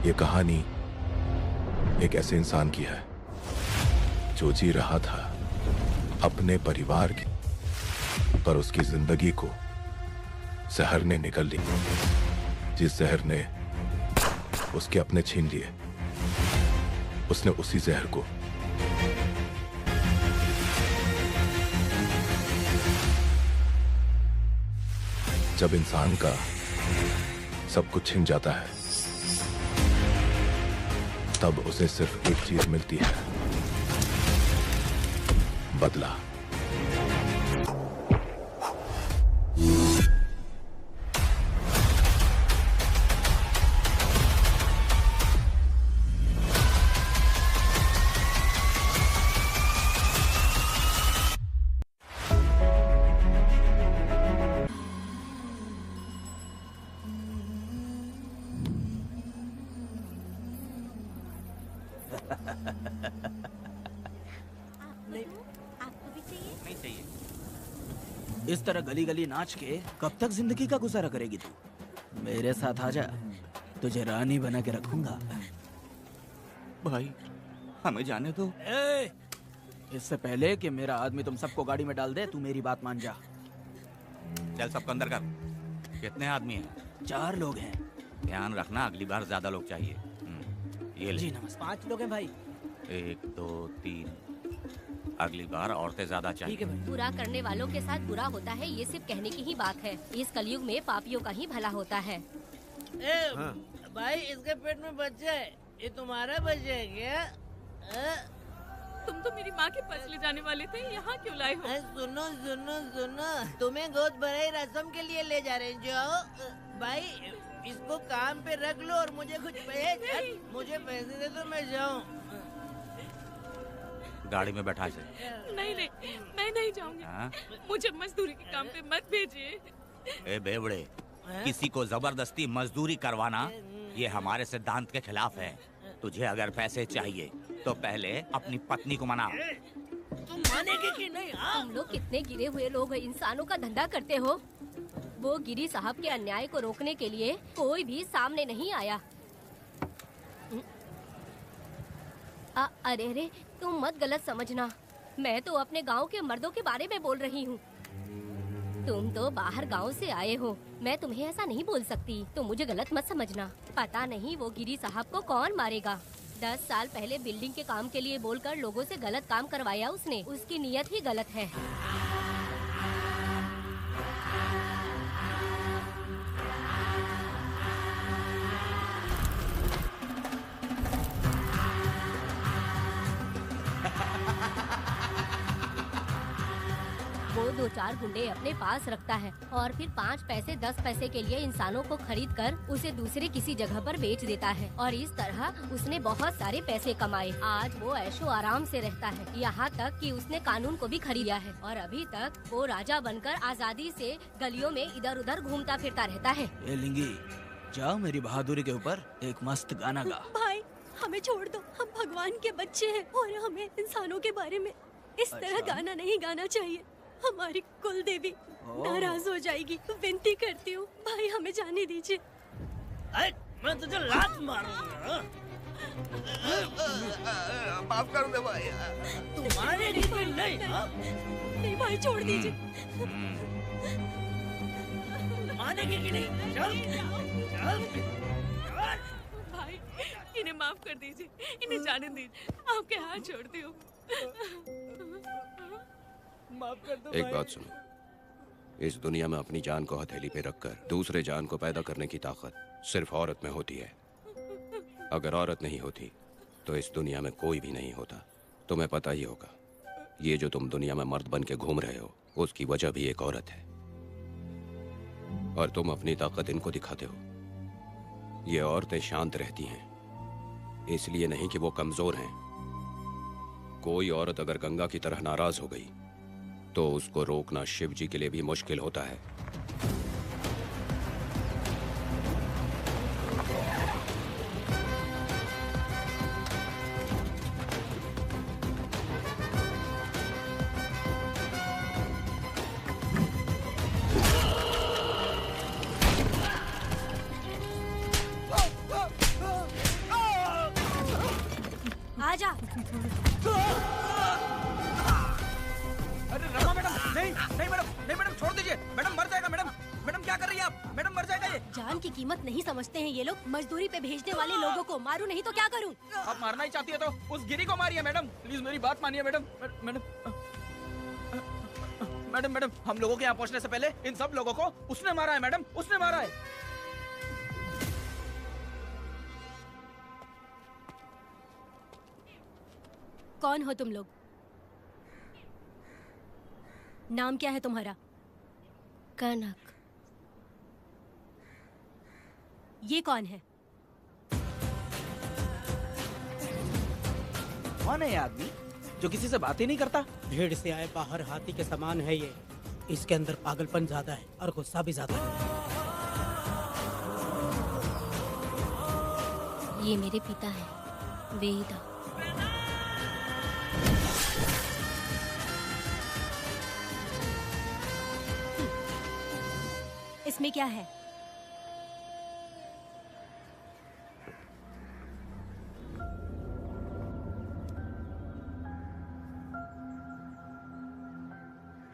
ये कहानी एक ऐसे इंसान की है जो जी रहा था अपने परिवार की, पर उसकी जिंदगी को जहर ने निगल ली। जिस जहर ने उसके अपने छीन लिए, उसने उसी जहर को जब इंसान का सब कुछ छिन जाता है, तब उसे सिर्फ एक चीज मिलती है, बदला। इस तरह गली गली नाच के कब तक जिंदगी का गुजारा करेगी तू? मेरे साथ आजा, तुझे रानी बना के रखूंगा। भाई हमें जाने दो। इससे पहले कि मेरा आदमी तुम सबको गाड़ी में डाल दे, तू मेरी बात मान जा। चल सबको अंदर कर। कितने आदमी हैं? 4 लोग हैं। ध्यान रखना, अगली बार ज्यादा लोग चाहिए। ये ले। जी नमस्ते। 5 लोग हैं भाई। 1 2 3। अगली बार औरतें ज्यादा चाहिए। ठीक है भाई। बुरा करने वालों के साथ बुरा होता है, ये सिर्फ कहने की ही बात है। इस कलयुग में पापियों का ही भला होता है। हाँ। भाई इसके पेट में बच्चा है, ये तुम्हारा बच्चा है क्या? तुम तो मेरी माँ के पास ले जाने वाले थे, यहाँ क्यों लाए हो? सुनो सुनो सुनो, तुम्हें गोद भराई रस्म के लिए ले जा रहे हैं। जाओ भाई, इसको काम पे रख लो और मुझे कुछ मुझे पैसे दे दो, मैं जाऊँ। गाड़ी में बैठा इसे। नहीं नहीं, मैं नहीं जाऊंगी। मुझे मजदूरी के काम पे मत भेजिए। ए बेवड़े, किसी को जबरदस्ती मजदूरी करवाना ये हमारे सिद्धांत के खिलाफ है। तुझे अगर पैसे चाहिए तो पहले अपनी पत्नी को मना। तुम मानेगी कि नहीं? तुम लोग कितने गिरे हुए लोग इंसानों का धंधा करते हो। वो गिरी साहब के अन्याय को रोकने के लिए कोई भी सामने नहीं आया। अरे तुम मत गलत समझना, मैं तो अपने गांव के मर्दों के बारे में बोल रही हूँ। तुम तो बाहर गांव से आए हो, मैं तुम्हें ऐसा नहीं बोल सकती, तुम मुझे गलत मत समझना। पता नहीं वो गिरी साहब को कौन मारेगा। 10 साल पहले बिल्डिंग के काम के लिए बोलकर लोगों से गलत काम करवाया उसने। उसकी नीयत ही गलत है। वो 2-4 गुंडे अपने पास रखता है और फिर 5 पैसे 10 पैसे के लिए इंसानों को खरीद कर उसे दूसरे किसी जगह पर बेच देता है, और इस तरह उसने बहुत सारे पैसे कमाए। आज वो ऐशो आराम से रहता है, यहाँ तक कि उसने कानून को भी खरीदा है, और अभी तक वो राजा बनकर आजादी से गलियों में इधर उधर घूमता फिरता रहता है। ए लिंगी, जाओ मेरी बहादुरी के ऊपर एक मस्त गाना गा। भाई हमें छोड़ दो, हम भगवान के बच्चे हैं और हमें इंसानों के बारे में इस तरह गाना नहीं गाना चाहिए। हमारी कुल देवी नाराज हो जाएगी। विनती करती हूँ भाई, हमें जाने दीजिए। मैं तुझे लात मारूंगा। माफ कर दे भाई। तू मारेगी कि नहीं? नहीं भाई, छोड़ दीजिए। मानेगी कि नहीं? चल चल भाई इन्हें माफ कर दीजिए, इन्हें जाने दीजिए, आपके हाथ छोड़ती हूँ। माफ कर दो। एक बात सुनो, इस दुनिया में अपनी जान को हथेली पे रखकर दूसरे जान को पैदा करने की ताकत सिर्फ औरत में होती है। अगर औरत नहीं होती तो इस दुनिया में कोई भी नहीं होता। तुम्हें पता ही होगा, ये जो तुम दुनिया में मर्द बन के घूम रहे हो, उसकी वजह भी एक औरत है, और तुम अपनी ताकत इनको दिखाते हो। ये औरतें शांत रहती हैं, इसलिए नहीं कि वो कमजोर हैं। कोई औरत अगर गंगा की तरह नाराज हो गई तो उसको रोकना शिव जी के लिए भी मुश्किल होता है। आजा। अरे रमा मैडम, नहीं नहीं मैडम, नहीं मैडम, छोड़ दीजिए मैडम, मर जाएगा मैडम। मैडम क्या कर रही है आप? मैडम मर जाएगा ये। जान की कीमत नहीं समझते हैं ये लोग। मजदूरी पे भेजने वाले लोगों को मारूं नहीं तो क्या करूं? आप मारना ही चाहती है तो उस गिरी को मारिए मैडम, प्लीज मेरी बात मानिए मैडम। मैडम मैडम मैडम, हम लोगों के यहाँ पहुँचने से पहले इन सब लोगों को उसने मारा है मैडम, उसने मारा है। कौन हो तुम लोग? नाम क्या है तुम्हारा? कनक। ये कौन है? कौन है ये आदमी जो किसी से बात ही नहीं करता? भीड़ से आए बाहर हाथी के समान है ये। इसके अंदर पागलपन ज्यादा है और गुस्सा भी ज्यादा है। ये मेरे पिता हैं, वेदा। इसमें क्या है?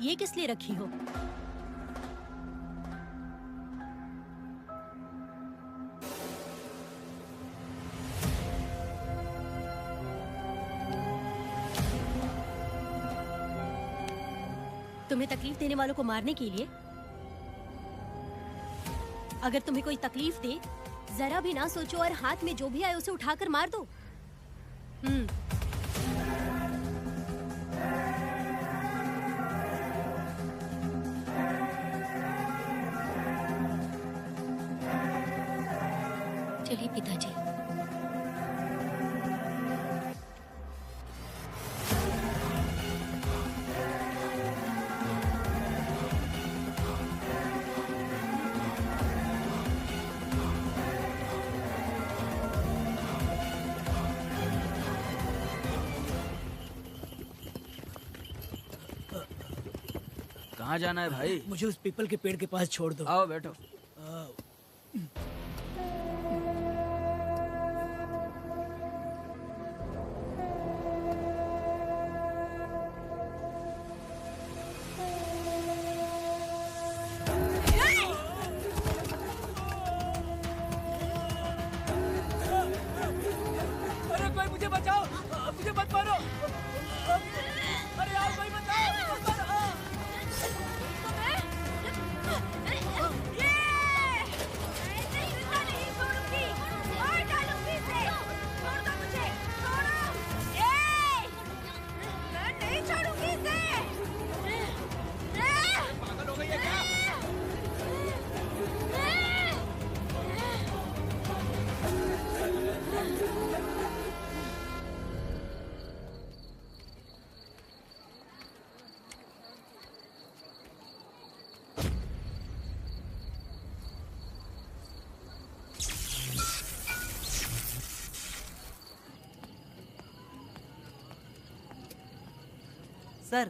ये किस लिए रखी हो? तुम्हें तकलीफ देने वालों को मारने के लिए? अगर तुम्हें कोई तकलीफ दे, जरा भी ना सोचो और हाथ में जो भी आए उसे उठाकर मार दो। चलिए पिताजी। कहाँ जाना है भाई? मुझे उस पीपल के पेड़ के पास छोड़ दो। आओ बैठो। अरे कोई मुझे बचाओ, मुझे मत मारो। अरे यार कोई बचाओ, मत मारो। पागल हो गई है क्या? सर,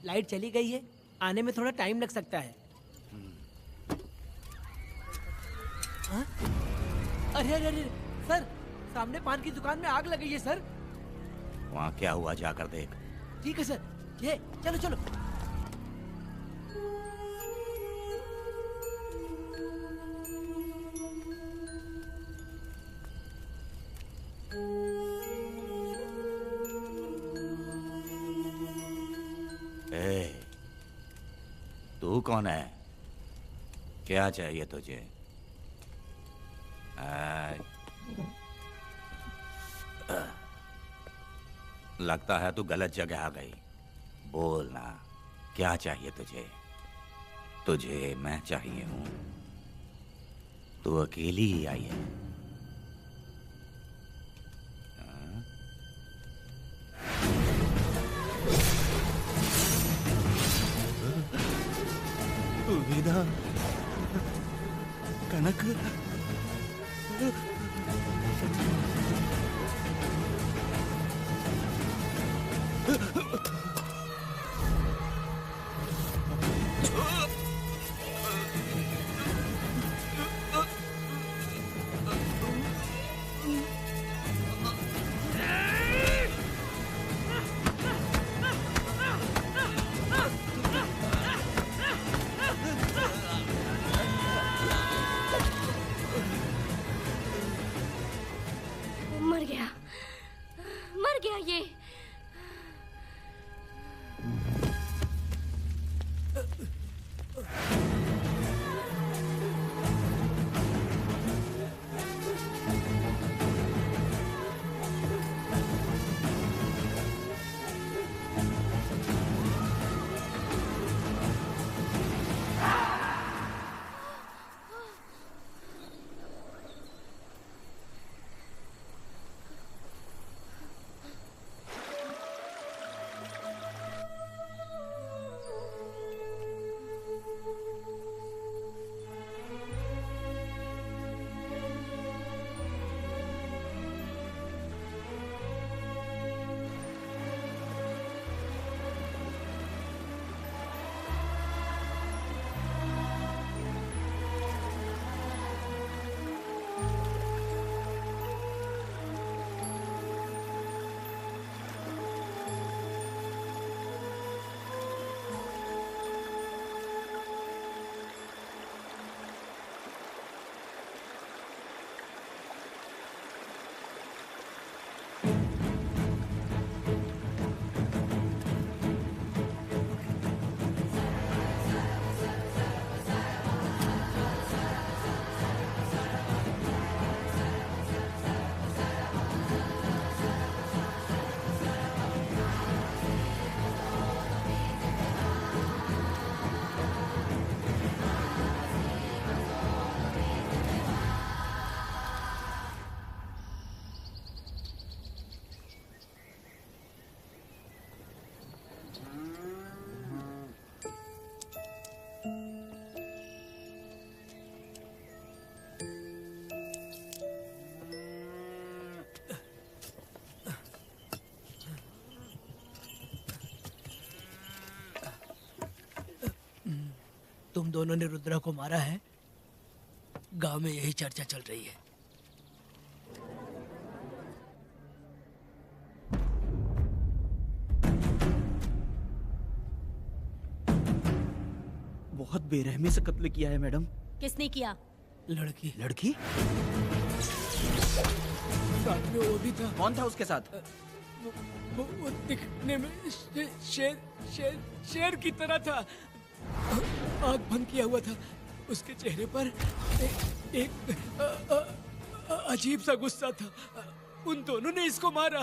लाइट चली गई है, आने में थोड़ा टाइम लग सकता है। हाँ? अरे अरे अरे सर, सामने पान की दुकान में आग लगी है सर। वहाँ क्या हुआ जाकर देख। ठीक है सर, ये चलो चलो। ए, तू कौन है? क्या चाहिए तुझे? लगता है तू गलत जगह आ गई। बोल ना, क्या चाहिए तुझे? तुझे मैं चाहिए हूं। तू अकेली ही आई है। वेदा, कनक, मर गया, मर गया ये। तुम दोनों ने रुद्रा को मारा है? गांव में यही चर्चा चल रही है। बहुत बेरहमी से कत्ल किया है मैडम। किसने किया? लड़की। लड़की? साथ में वो भी था। कौन था उसके साथ? वो दिखने में शेर की तरह था। आँख बंद किया हुआ था। उसके चेहरे पर एक अजीब सा गुस्सा था। उन दोनों ने इसको मारा।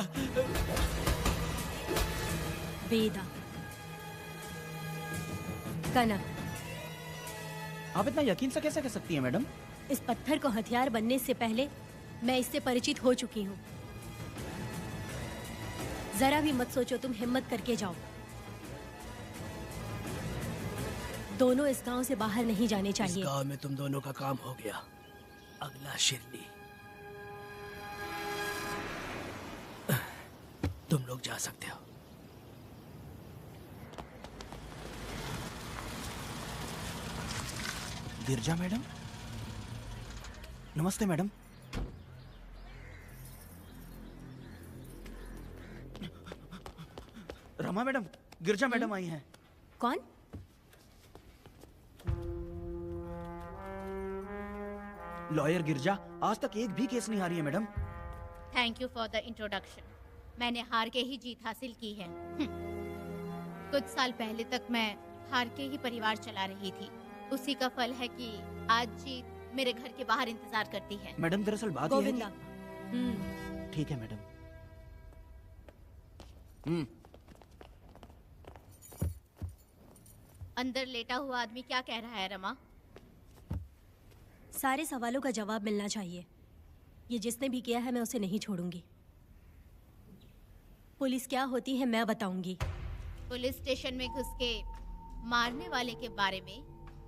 वेदा, कनक, आप इतना यकीन से कैसे कह सकती हैं मैडम? इस पत्थर को हथियार बनने से पहले मैं इससे परिचित हो चुकी हूँ। जरा भी मत सोचो, तुम हिम्मत करके जाओ। दोनों इस गांव से बाहर नहीं जाने चाहिए। इस गांव में तुम दोनों का काम हो गया। अगला शिरनी। तुम लोग जा सकते हो। गिरजा मैडम? नमस्ते मैडम। रमा मैडम, गिरजा मैडम आई हैं। कौन? लॉयर गिरजा। आज तक एक भी केस नहीं हारी है madam. Thank you for the introduction. मैंने हार के ही जीत हासिल की है। कुछ साल पहले तक मैं हार के ही परिवार चला रही थी। उसी का फल है कि आज जीत मेरे घर के बाहर इंतजार करती है। मैडम दरअसल बात यह है गोविंदा। कि... ठीक है मैडम। अंदर लेटा हुआ आदमी क्या कह रहा है रमा? सारे सवालों का जवाब मिलना चाहिए। ये जिसने भी किया है मैं उसे नहीं छोड़ूंगी। पुलिस क्या होती है मैं बताऊंगी। पुलिस स्टेशन में घुस के मारने वाले के बारे में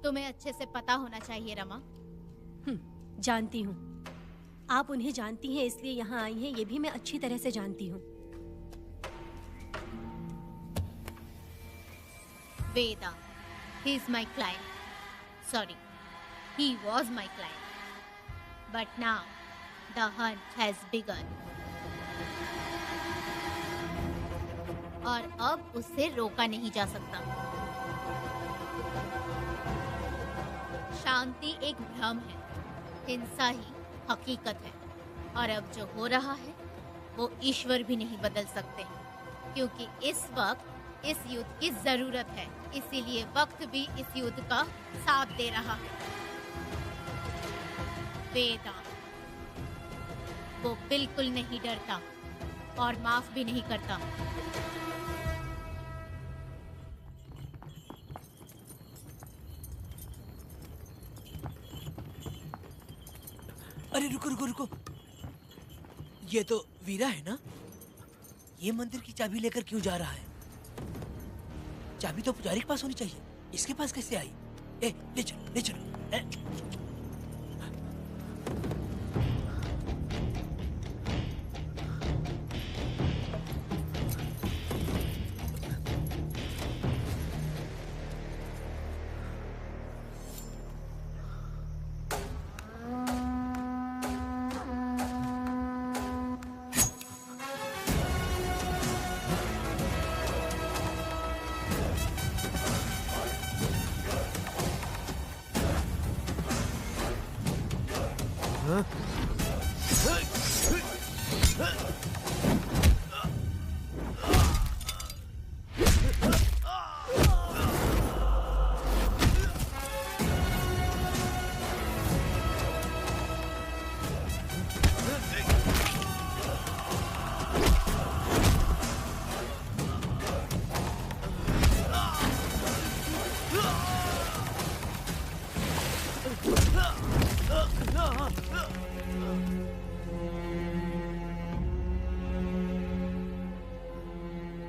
तुम्हें अच्छे से पता होना चाहिए रमा। जानती हूँ। आप उन्हें जानती हैं इसलिए यहाँ आई हैं, ये भी मैं अच्छी तरह से जानती हूँ। वेदा, he is my client. Sorry, he was my client. But now, the hunt has begun. और अब उसे रोका नहीं जा सकता। शांति एक भ्रम है, हिंसा ही हकीकत है। और अब जो हो रहा है वो ईश्वर भी नहीं बदल सकते, क्योंकि इस वक्त इस युद्ध की जरूरत है। इसीलिए वक्त भी इस युद्ध का साथ दे रहा है। वेदा, वो बिल्कुल नहीं डरता और माफ भी नहीं करता। अरे रुको रुको रुको, ये तो वीरा है ना? ये मंदिर की चाबी लेकर क्यों जा रहा है? चाबी तो पुजारी के पास होनी चाहिए, इसके पास कैसे आई? ले चलो ले चलो।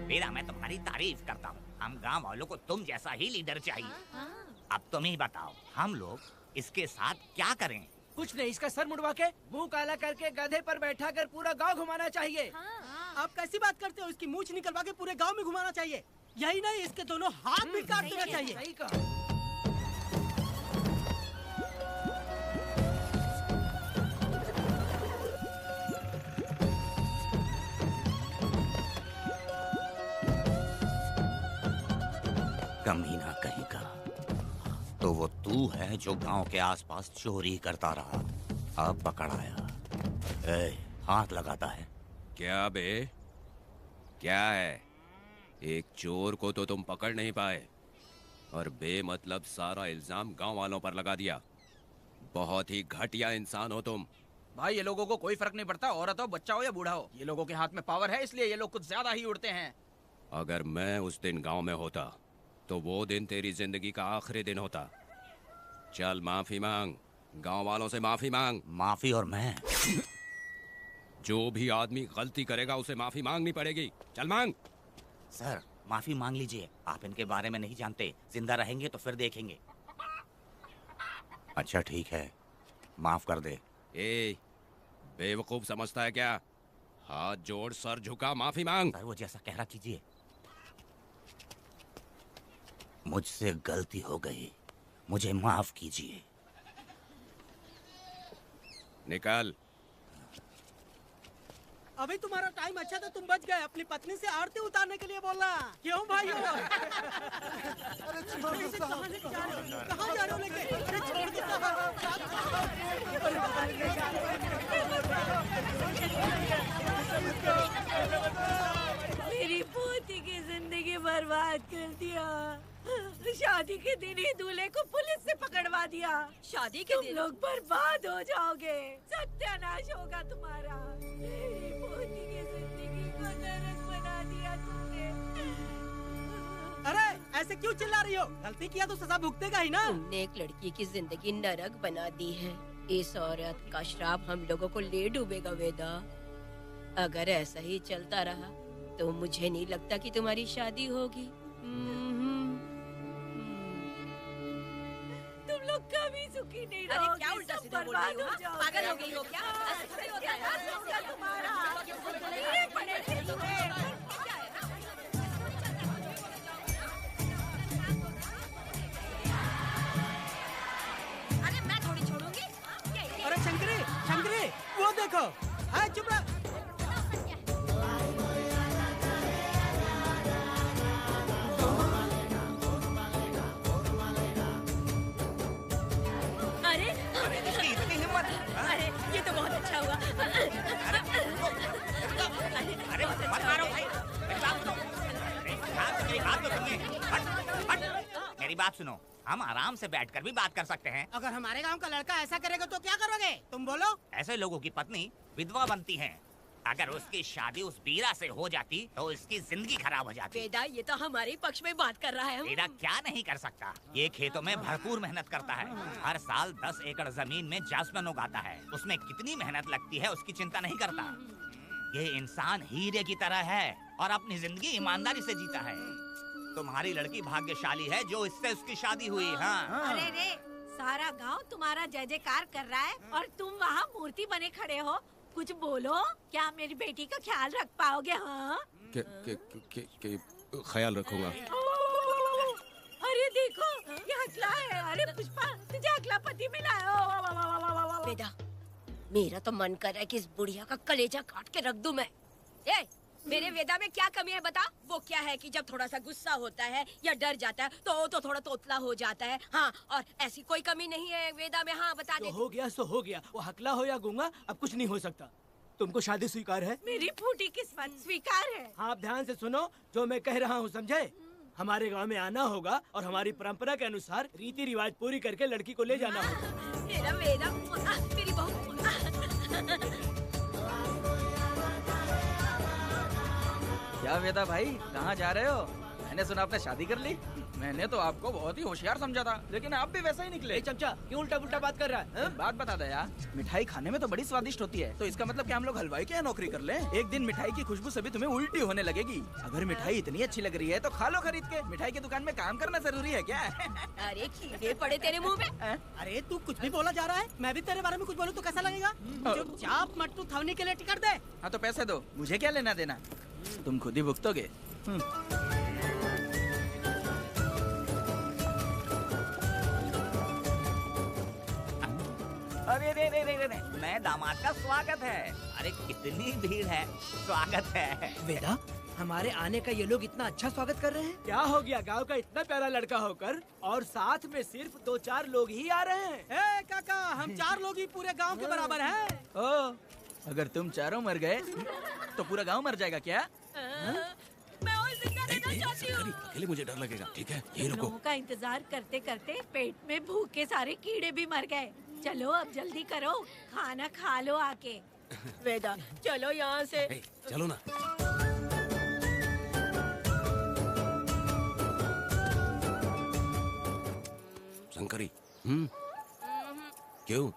वीरा, मैं तुम्हारी तारीफ करता हूँ। हम गांव वालों को तुम जैसा ही लीडर चाहिए। अब तुम ही बताओ, हम लोग इसके साथ क्या करें? कुछ नहीं, इसका सर मुड़वा के मुंह काला करके गधे पर बैठा कर पूरा गांव घुमाना चाहिए। आप कैसी बात करते हो? इसकी मूंछ निकलवा के पूरे गांव में घुमाना चाहिए। यही नहीं, इसके दोनों हाथ भी काट देना चाहिए। सही कहा। कमीना कहीं का। तो वो तू है जो गांव के आसपास चोरी करता रहा, अब पकड़ाया। हाथ लगाता है। क्या बे, क्या है? एक चोर को तो तुम पकड़ नहीं पाए और बेमतलब सारा इल्जाम गांव वालों पर लगा दिया। बहुत ही घटिया इंसान हो तुम। भाई, ये लोगों को कोई फर्क नहीं पड़ता, औरत हो, बच्चा हो या बूढ़ा हो। ये लोगों के हाथ में पावर है, इसलिए ये लोग कुछ ज्यादा ही उड़ते हैं। अगर मैं उस दिन गांव में होता तो वो दिन तेरी जिंदगी का आखिरी दिन होता। चल माफी मांग, गांव वालों से माफी मांग। माफी? और मैं? जो भी आदमी गलती करेगा उसे माफी मांगनी पड़ेगी। चल मांग। सर, माफी मांग लीजिए। आप इनके बारे में नहीं जानते, जिंदा रहेंगे तो फिर देखेंगे। अच्छा ठीक है, माफ कर दे। ए, बेवकूफ समझता है क्या? हाथ जोड़, सर झुका, माफी मांग। सर, वो जैसा कह रहा कीजिए। मुझसे गलती हो गई, मुझे माफ कीजिए। निकल। अभी तुम्हारा टाइम अच्छा था, तुम बच गए। अपनी पत्नी से आरती उतारने के लिए बोलना। क्यों भाइयों? अरे कहाँ जा रहे हो लेके? अरे छोड़ दो। मेरी पोती की जिंदगी बर्बाद कर दिया। शादी के दिन ही दूल्हे को पुलिस से पकड़वा दिया। शादी के दिन तुम लोग बर्बाद हो जाओगे, सत्यानाश होगा तुम्हारा। मेरी पोती की जिंदगी को नरक बना दिया तुमने। अरे ऐसे क्यों चिल्ला रही हो? गलती किया तो सजा भुगतेगा ही ना। तुमने एक लड़की की जिंदगी नरक बना दी है। इस औरत का श्राप हम लोगों को ले डूबेगा वेदा। अगर ऐसा ही चलता रहा तो मुझे नहीं लगता कि तुम्हारी शादी होगी। तुम लोग कभी सुखी नहीं रहोगे। अरे क्या उल्टा सीधा बोल रही हो? पागल हो गई हो क्या? ऐसा होता है तुम्हारा पड़ेगी तुम्हें। अरे मैं थोड़ी छोड़ूंगी। अरे शंकरी, शंकरी, वो देखो। चुप रह। अरे ये तो बहुत अच्छा हुआ। बात सुनो, हम आराम से बैठकर भी बात कर सकते हैं। अगर हमारे गांव का लड़का ऐसा करेगा तो क्या करोगे तुम बोलो? ऐसे लोगों की पत्नी विधवा बनती है। अगर उसकी शादी उस वीरा से हो जाती तो इसकी जिंदगी खराब हो जाती। वेदा, ये तो हमारे पक्ष में बात कर रहा है। वेदा क्या नहीं कर सकता? ये खेतों में भरपूर मेहनत करता है। हर साल 10 एकड़ जमीन में जासमन उगाता है। उसमें कितनी मेहनत लगती है उसकी चिंता नहीं करता। ये इंसान हीरे की तरह है और अपनी जिंदगी ईमानदारी से जीता है। तुम्हारी लड़की भाग्यशाली है जो इससे उसकी शादी हुई। हाँ। अरे रे, सारा गांव तुम्हारा जय जयकार कर रहा है और तुम वहाँ मूर्ति बने खड़े हो। कुछ बोलो, क्या मेरी बेटी का ख्याल रख पाओगे? हाँ, ख्याल रखूंगा। अरे देखो, ये हकला है। अरे पुष्पा, तुझे हकला पति मिला है। वेदा, मेरा तो मन कर रहा है कि इस बुढ़िया का कलेजा काट के रख दूं मैं। ए, मेरे वेदा में क्या कमी है बता? वो क्या है कि जब थोड़ा सा गुस्सा होता है या डर जाता है तो थोड़ा तोतला हो जाता है। हाँ, और ऐसी कोई कमी नहीं है वेदा में। हाँ, बता दे। हो गया सो हो गया। वो हकला हो या गूंगा, अब कुछ नहीं हो सकता। तुमको शादी स्वीकार है? मेरी फूटी किस्मत स्वीकार है। हाँ, आप ध्यान से सुनो जो मैं कह रहा हूँ, समझे? हमारे गांव में आना होगा और हमारी परंपरा के अनुसार रीति रिवाज पूरी करके लड़की को ले जाना होगा। मेरा वेदा, मेरी बहू। क्या वेदा भाई, कहाँ जा रहे हो? मैंने सुना आपने शादी कर ली। मैंने तो आपको बहुत ही होशियार समझा था, लेकिन आप भी वैसा ही निकले। चमचा, क्यों उल्टा पुल्टा बात कर रहा है? बात बता दे यार, मिठाई खाने में तो बड़ी स्वादिष्ट होती है, तो इसका मतलब क्या हम लोग हलवाई के यहाँ नौकरी कर लें? एक दिन मिठाई की खुशबू से भी तुम्हें उल्टी होने लगेगी। अगर मिठाई इतनी अच्छी लग रही है तो खा लो खरीद के। मिठाई की दुकान में काम करना जरूरी है क्या? अरे कीड़े पड़े तेरे मुँह में। अरे तू कुछ भी बोला जा रहा है। मैं भी तेरे बारे में कुछ बोलूं तो कैसा लगेगा? चुपचाप मट्टू थवने के लिए टिकट दे। हाँ तो पैसे दो, मुझे क्या लेना देना, तुम खुद ही भुगतोगे। अरे रे रे रे रे, नए दामाद का स्वागत है। अरे कितनी भीड़ है, स्वागत है। वेदा, हमारे आने का ये लोग इतना अच्छा स्वागत कर रहे हैं। क्या हो गया गांव का इतना प्यारा लड़का होकर और साथ में सिर्फ 2-4 लोग ही आ रहे हैं? ए काका, हम 4 लोग ही पूरे गांव के बराबर हैं। ओ, अगर तुम चारों मर गए तो पूरा गांव मर जाएगा क्या? मैं और जिंदा रहना चाहती हूँ। अकेले मुझे डर लगेगा। ठीक है, ये रुको। लोगों का इंतजार करते करते पेट में भूख के सारे कीड़े भी मर गए। चलो अब जल्दी करो, खाना खा लो आके। वेदा, चलो यहाँ से। चलो ना। शंकरी, क्यों?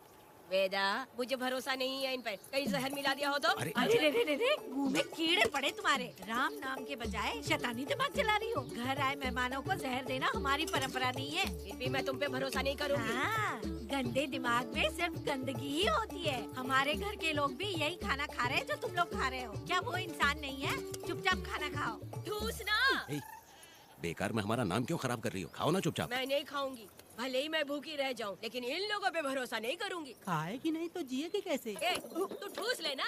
वेदा, मुझे भरोसा नहीं है इन पर। कहीं जहर मिला दिया हो तो? अरे रे रे रे रे, मुंह में कीड़े पड़े तुम्हारे। राम नाम के बजाय शैतानी दिमाग चला रही हो। घर आए मेहमानों को जहर देना हमारी परंपरा नहीं है। फिर भी मैं तुम पे भरोसा नहीं करूँगी। हाँ, गंदे दिमाग में सिर्फ गंदगी ही होती है। हमारे घर के लोग भी यही खाना खा रहे हैं जो तुम लोग खा रहे हो। क्या वो इंसान नहीं है? चुपचाप खाना खाओ। ठूसना। बेकार में हमारा नाम क्यों खराब कर रही हो? खाओ ना चुपचाप। मैं नहीं खाऊंगी, भले ही मैं भूखी रह जाऊं, लेकिन इन लोगों पे भरोसा नहीं करूंगी। खाएगी नहीं तो जिएगी कैसे? तू ठूस लेना।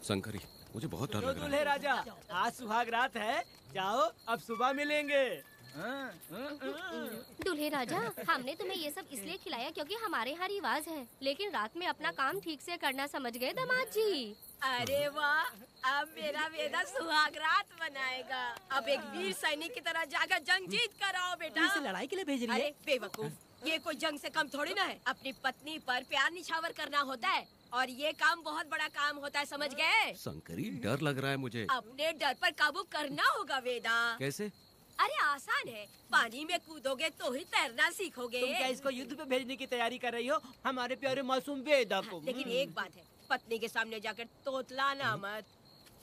शंकरी, मुझे बहुत डर लग रहा दूल्हे है। राजा, आज सुहाग रात है, जाओ अब सुबह मिलेंगे। दूल्हे राजा, हमने तुम्हें ये सब इसलिए खिलाया क्योंकि हमारे यहाँ रिवाज है, लेकिन रात में अपना काम ठीक से करना समझ गए दामाद जी। अरे वाह, अब मेरा वेदा सुहाग रात मनाएगा। अब एक वीर सैनिक की तरह जाकर जंग जीत कर आओ बेटा। इसे लड़ाई के लिए भेज रही है? अरे बेवकूफ, ये कोई जंग से कम थोड़ी ना है। अपनी पत्नी पर प्यार निछावर करना होता है और ये काम बहुत बड़ा काम होता है, समझ गए? शंकरी, डर लग रहा है मुझे। अपने डर पर काबू करना होगा वेदा। कैसे? अरे आसान है, पानी में कूदोगे तो ही तैरना सीखोगे। तुम क्या इसको युद्ध पे भेजने की तैयारी कर रही हो? हमारे प्यारे मासूम वेदा को। लेकिन एक बात है, पत्नी के सामने जाकर तोतलाना मत।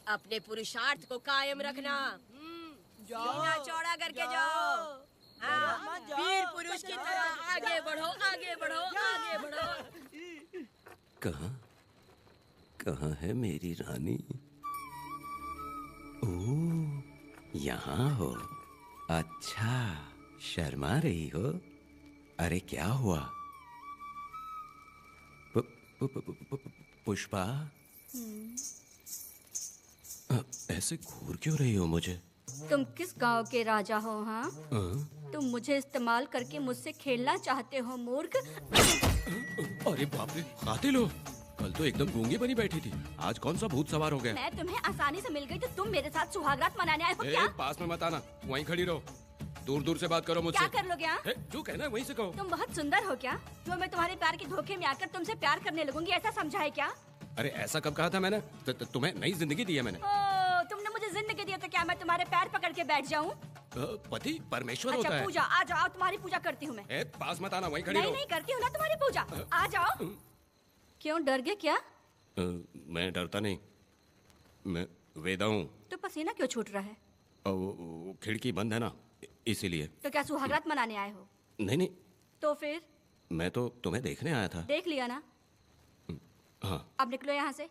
अपने पुरुषार्थ को कायम रखना। सीना चौड़ा करके जाओ। हाँ, वीर पुरुष की तरह आगे बढ़ो, आगे बढ़ो, आगे बढ़ो। कहाँ है मेरी रानी? ओह, यहाँ हो। अच्छा, शर्मा रही हो? अरे क्या हुआ? पुष्पा, ऐसे घूर क्यों रही हो मुझे? तुम किस गांव के राजा हो? हाँ, तुम मुझे इस्तेमाल करके मुझसे खेलना चाहते हो मूर्ख? अरे बाप रे, कातिल हो? कल तो एकदम गूंगी बनी बैठी थी, आज कौन सा भूत सवार हो गया? मैं तुम्हें आसानी से मिल गई तो तुम मेरे साथ सुहागरात मनाने आए हो क्या? पास में मत आना, वहीं खड़ी रहो, दूर दूर से बात करो मुझसे। क्या कर लोगे आप? जो कहना है वहीं से कहो। तुम बहुत सुंदर हो क्या, जो मैं तुम्हारे प्यार के धोखे में आकर तुमसे प्यार करने लगूंगी, ऐसा समझा है क्या? अरे ऐसा कब कहा था मैंने? तुम्हें नई जिंदगी दी है मैंने। तुमने मुझे जिंदगी दी है तो क्या मैं तुम्हारे पैर पकड़ के बैठ जाऊँ? पति परमेश्वर अच्छा होता है। पूजा, आ जाओ, तुम्हारी पूजा करती हूँ मैं। पास मत आना, वहीं खड़ी रहो। नहीं करती हूँ ना तुम्हारी पूजा, आ जाओ। क्यों डर गए क्या? मैं डरता नहीं, मैं वेदा हूँ। तो पसीना क्यों छूट रहा है? खिड़की बंद है ना, इसीलिए। तो क्या सुहागरात मनाने आए हो? नहीं, तो फिर? मैं तो तुम्हें देखने आया था। देख लिया ना? हाँ। अब निकलो यहाँ से।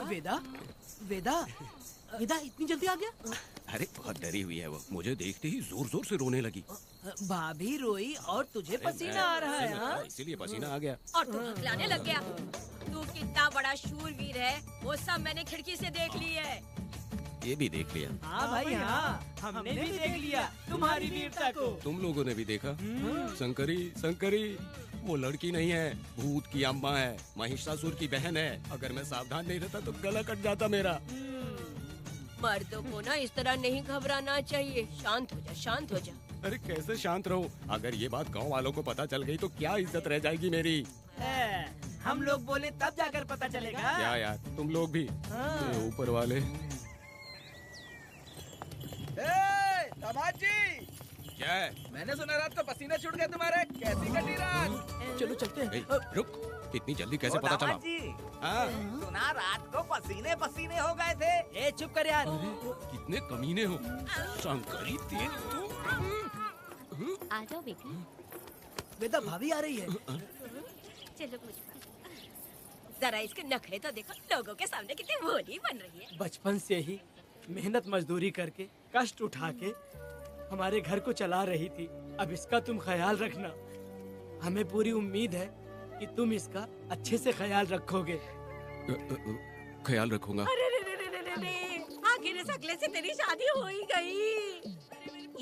वेदा, वेदा, वेदा इतनी जल्दी आ गया? अरे बहुत डरी हुई है वो, मुझे देखते ही जोर जोर से रोने लगी। भाभी रोई और तुझे पसीना आ रहा है? हाँ? इसीलिए पसीना आ गया। और तू हकलाने लग गया। तू कितना बड़ा शूरवीर है, वो सब मैंने खिड़की से देख ली है। ये भी देख लिया। हाँ भाई हाँ, हमने भी देख लिया तुम्हारी वीरता को। तुम लोगों ने भी देखा? शंकरी, शंकरी वो लड़की नहीं है, भूत की अम्मा है, महिषासुर की बहन है। अगर मैं सावधान नहीं रहता तो गला कट जाता मेरा। मर्दों को ना इस तरह नहीं घबराना चाहिए। शांत हो जा, शांत हो जा। अरे कैसे शांत रहूं? अगर ये बात गांव वालों को पता चल गई तो क्या इज्जत रह जाएगी मेरी? हम लोग बोले तब जाकर पता चलेगा। क्या यार, तुम लोग भी ऊपर वाले। दामाद जी, क्या है? मैंने सुना रात को पसीने छूट गए तुम्हारे, कैसी कटी रात? चलो चलते हैं। रुक, इतनी जल्दी कैसे पता चला? हाँ? सुना रात को पसीने पसीने हो गए थे। ए चुप कर यार। कितने कमीने हो शंकरी, तेरी तो। आ जाओ बेटी। वेदा भाभी आ रही है। चलो मुझ जरा इसके नखरे तो देखो, लोगों के सामने कितनी भोली बन रही है। बचपन से ही मेहनत मजदूरी करके, कष्ट उठा के हमारे घर को चला रही थी। अब इसका तुम ख्याल रखना। हमें पूरी उम्मीद है कि तुम इसका अच्छे से ख्याल रखोगे। ख्याल रखूंगा। अरे रे रे रे रे रे, आखिर इस अगले से तेरी शादी हो ही गई।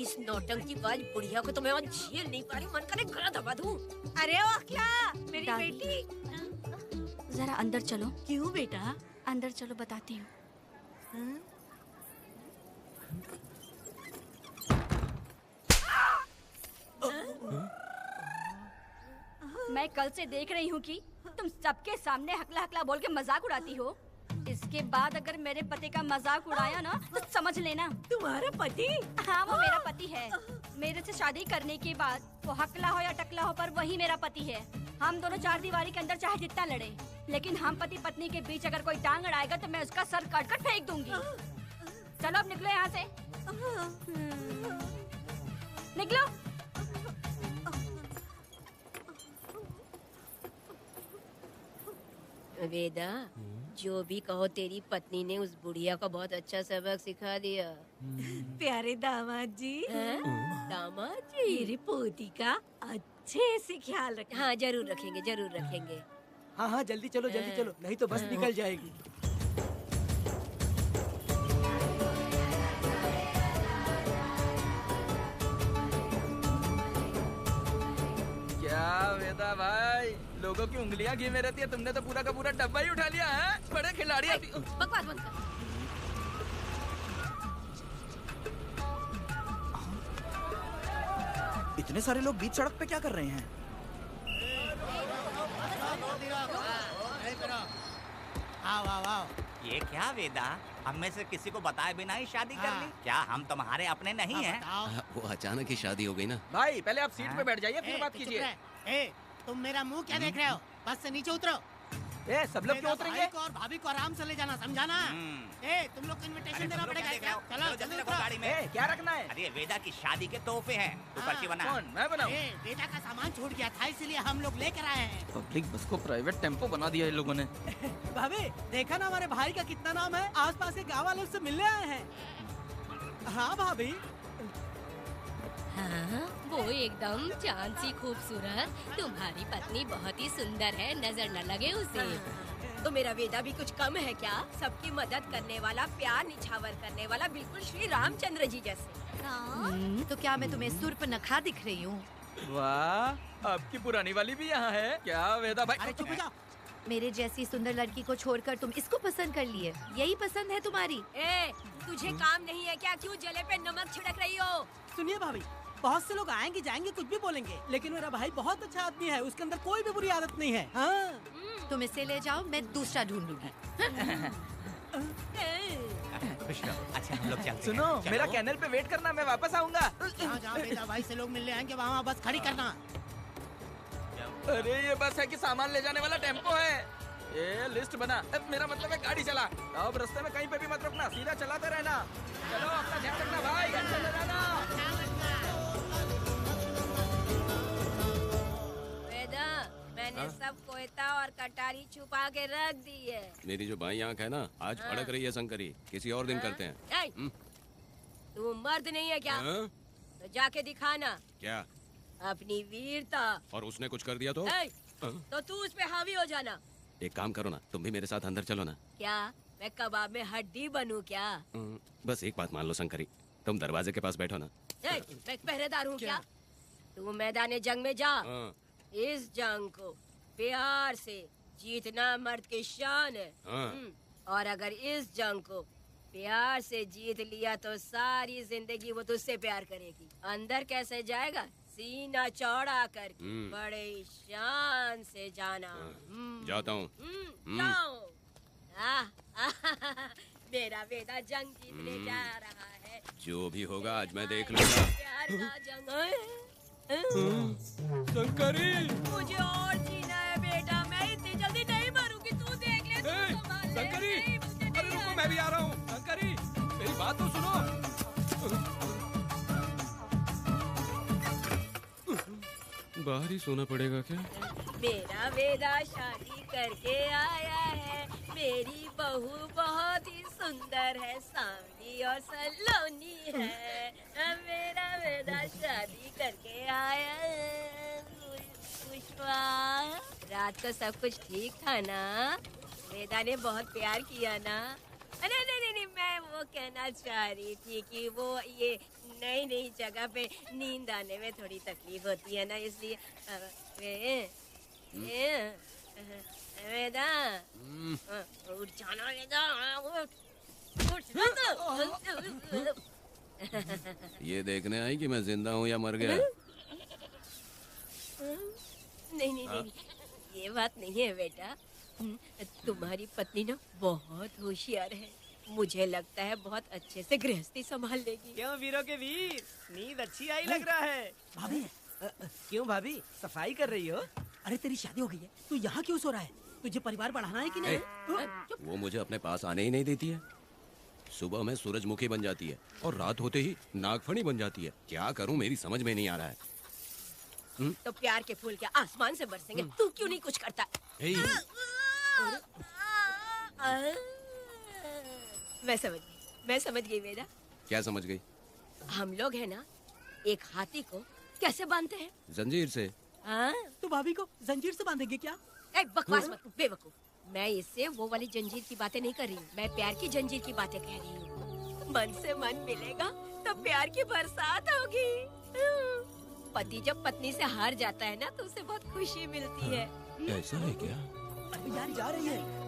इस नौटंकी बाज बुढ़िया को तो मैं आज झेल नहीं पा रही, मन करे गला दबा दूं। अरे ओ अखिला, मेरी बेटी, जरा अंदर चलो। क्यों बेटा? अंदर चलो, बताती हूँ। मैं कल से देख रही हूँ कि तुम सबके सामने हकला हकला बोल के मजाक उड़ाती हो। इसके बाद अगर मेरे पति का मजाक उड़ाया ना तो समझ लेना। तुम्हारा पति? हाँ, वो मेरा पति है। मेरे से शादी करने के बाद वो हकला हो या टकला हो, पर वही मेरा पति है। हम दोनों चार दीवारी के अंदर चाहे जितना लड़े, लेकिन हम पति पत्नी के बीच अगर कोई टांग अड़ाएगा तो मैं उसका सर काट कर फेंक दूंगी। चलो अब निकलो यहाँ से, निकलो। वेदा, जो भी कहो, तेरी पत्नी ने उस बुढ़िया को बहुत अच्छा सबक सिखा दिया। प्यारे दामाद जी। दामाद जी, मेरी पोती का अच्छे से ख्याल रखना। हाँ जरूर रखेंगे, जरूर रखेंगे। हाँ हाँ जल्दी चलो, जल्दी चलो, नहीं तो बस निकल जाएगी। क्या वेदा भाई, लोगों की उंगलियां घी में रहती है, तुमने तो पूरा का पूरा डब्बा ही उठा लिया है। बड़े खिलाड़ी। बकवास बंद कर। इतने सारे लोग बीच सड़क पे क्या कर रहे हैं? आओ आओ आओ। ये क्या वेदा, हम में से किसी को बताए बिना ही शादी कर ली? क्या हम तुम्हारे अपने नहीं हैं? वो अचानक ही शादी हो गई ना। भाई पहले आप सीट पे बैठ जाइए, फिर बात कीजिए। तुम मेरा मुंह क्या देख रहे हो? बस से नीचे उतरो। सब लोग क्यों उतरेंगे? भाई को और भाभी को आराम से ले जाना, समझा ना? तुम लोग को इनविटेशन देना पड़ेगा। चलो जल्दी उतरो गाड़ी में। क्या रखना है? अरे वेदा की शादी के तोहफे हैं, तू पर्ची बना। कौन? मैं बनाऊं? वेदा का सामान छूट गया था, इसलिए हम लोग लेकर आए हैं। पब्लिक बस को प्राइवेट टेम्पो बना दिया इन लोगों ने। भाभी देखा ना हमारे भाई का कितना नाम है, आसपास के गाँव वालों से मिलने आए हैं। हाँ भाभी। हाँ, वो एकदम चांद सी खूबसूरत। तुम्हारी पत्नी बहुत ही सुंदर है, नजर न लगे उसे। तो मेरा वेदा भी कुछ कम है क्या? सबकी मदद करने वाला, प्यार निछावर करने वाला, बिल्कुल श्री रामचंद्र जी जैसे। तो क्या मैं तुम्हें सुर्पनखा दिख रही हूँ? वाह, आपकी पुरानी वाली भी यहाँ है क्या वेदा भाई? अरे चुप हो जा। मेरे जैसी सुंदर लड़की को छोड़कर तुम इसको पसंद कर लिए, यही पसंद है तुम्हारी? ए, तुझे काम नहीं है क्या? क्यों जले पे नमक छिड़क रही हो? सुनिए भाभी, बहुत से लोग आएंगे जाएंगे कुछ भी बोलेंगे, लेकिन मेरा भाई बहुत अच्छा आदमी है, उसके अंदर कोई भी बुरी आदत नहीं है। हाँ। तुम इसे ले जाओ, मैं दूसरा ढूंढूंगी। खुश रहो। अच्छा हम लोग चलते हैं। सुनो, चलो। मेरा कैनल पे वेट करना, मैं वापस आऊंगा। जहाँ वेदा भाई से लोग मिलने आएंगे वहाँ बस खड़ी करना। अरे ये बस है कि सामान ले जाने वाला टेम्पो है। ये लिस्ट बना, मेरा मतलब है गाड़ी चला। अब रास्ते में कहीं पे भी मत रुकना, सीधा चलाते रहना। चलो अपना ध्यान रखना भाई, अच्छे से रहना। वेदा, मैंने सब कोयता और कटारी छुपा के रख दी है। मेरी जो बाई आंख है ना, आज फड़क रही है शंकरी। किसी और दिन करते हैं। तू मर्द नहीं है क्या? तो जाके दिखाना क्या? अपनी वीरता। और उसने कुछ कर दिया तो? तो तू उस पे हावी हो जाना। एक काम करो ना, तुम भी मेरे साथ अंदर चलो ना। क्या मैं कबाब में हड्डी बनूं क्या? बस एक बात मान लो शंकरी, तुम दरवाजे के पास बैठो ना। मैं पहरेदार हूँ क्या? तू मैदान जंग में जा। इस जंग को प्यार से जीतना मर्द की शान है। और अगर इस जंग को प्यार से जीत लिया तो सारी जिंदगी वो तुझसे प्यार करेगी। अंदर कैसे जाएगा? सीना चौड़ा करके बड़े शान से जाना। जाता हूँ। जाओ। मेरा वेदा जंग जीतने जा रहा है। जो भी होगा आज मैं देख लूंगा। प्यार का जंग। शंकरी, मुझे और जीना है बेटा, मैं इतनी जल्दी नहीं मरूंगी। तू देख ले, तू संभाल ले। शंकरी, अरे रुको, मैं भी आ रहा हूँ। शंकरी, मेरी बात तो सुनो। बाहर ही सोना पड़ेगा क्या? मेरा वेदा शादी करके आया है। मेरी बहू बहुत ही सुंदर है, सांवली और सलोनी है। मेरा वेदा शादी करके आया है। पुष्पा, रात को सब कुछ ठीक था ना? वेदा ने बहुत प्यार किया ना? नहीं नहीं नहीं, मैं वो कहना चाह रही थी कि वो ये नई नई जगह पे नींद आने में थोड़ी तकलीफ होती है ना, इसलिए वेदा उठ जाना, वेदा उठ। ये देखने आई कि मैं जिंदा हूँ या मर गया? नहीं नहीं नहीं, ये बात नहीं है बेटा। तुम्हारी पत्नी ना बहुत होशियार है, मुझे लगता है बहुत अच्छे से गृहस्थी संभाल लेगी। क्यों वीरों के वीर, नींद अच्छी आई लग रहा है। भाभी, क्यों भाभी सफाई कर रही हो? अरे तेरी शादी हो गई है, तू यहाँ क्यों सो रहा है? तुझे परिवार बढ़ाना है कि नहीं? वो मुझे अपने पास आने ही नहीं देती है। सुबह में सूरजमुखी बन जाती है और रात होते ही नागफनी बन जाती है। क्या करूं, मेरी समझ में नहीं आ रहा है। तो प्यार के फूल क्या आसमान से बरसेंगे? तू क्यों नहीं कुछ करता? मैं समझ गई वेदा। क्या समझ गई? हम लोग है ना, एक हाथी को कैसे बांधते हैं? जंजीर से। तो भाभी को जंजीर से बांधेंगे क्या? बकवास मत, बेवकूफ। मैं इससे वो वाली जंजीर की बातें नहीं कर रही हूँ, मैं प्यार की जंजीर की बातें कह रही हूँ। मन से मन मिलेगा तब प्यार की बरसात होगी। पति जब पत्नी से हार जाता है ना तो उसे बहुत खुशी मिलती है। ऐसा है क्या? यार जा रही है।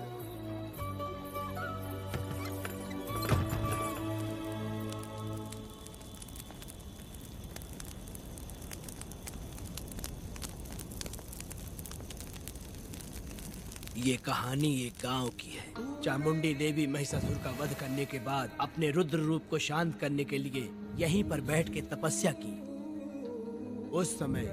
ये कहानी एक गांव की है। चामुंडी देवी महिषासुर का वध करने के बाद अपने रुद्र रूप को शांत करने के लिए यहीं पर बैठ के तपस्या की। उस समय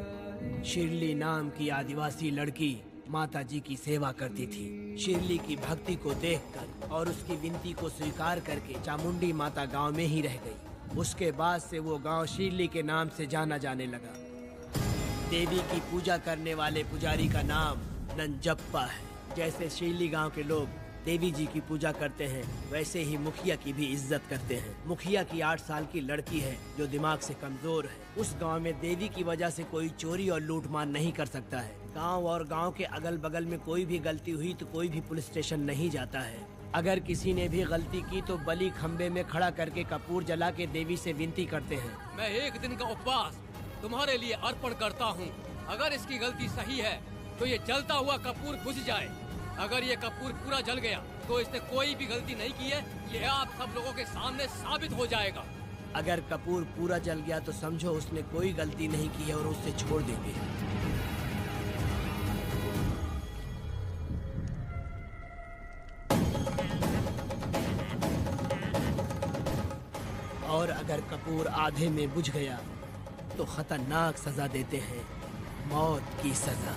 शिरली नाम की आदिवासी लड़की माता जी की सेवा करती थी। शिरली की भक्ति को देखकर और उसकी विनती को स्वीकार करके चामुंडी माता गांव में ही रह गई। उसके बाद से वो गांव शिरली के नाम से जाना जाने लगा। देवी की पूजा करने वाले पुजारी का नाम नंजप्पा है। जैसे शिरली गांव के लोग देवी जी की पूजा करते हैं वैसे ही मुखिया की भी इज्जत करते हैं। मुखिया की 8 साल की लड़की है जो दिमाग से कमजोर है। उस गांव में देवी की वजह से कोई चोरी और लूटमार नहीं कर सकता है। गांव और गांव के अगल बगल में कोई भी गलती हुई तो कोई भी पुलिस स्टेशन नहीं जाता है। अगर किसी ने भी गलती की तो बलि खम्बे में खड़ा करके कपूर जला के देवी से विनती करते हैं। मैं 1 दिन का उपवास तुम्हारे लिए अर्पण करता हूँ। अगर इसकी गलती सही है तो ये जलता हुआ कपूर बुझ जाए। अगर ये कपूर पूरा जल गया तो इसने कोई भी गलती नहीं की है, ये आप सब लोगों के सामने साबित हो जाएगा। अगर कपूर पूरा जल गया तो समझो उसने कोई गलती नहीं की है और उससे छोड़ देंगे। और अगर कपूर आधे में बुझ गया तो खतरनाक सजा देते हैं, मौत की सजा।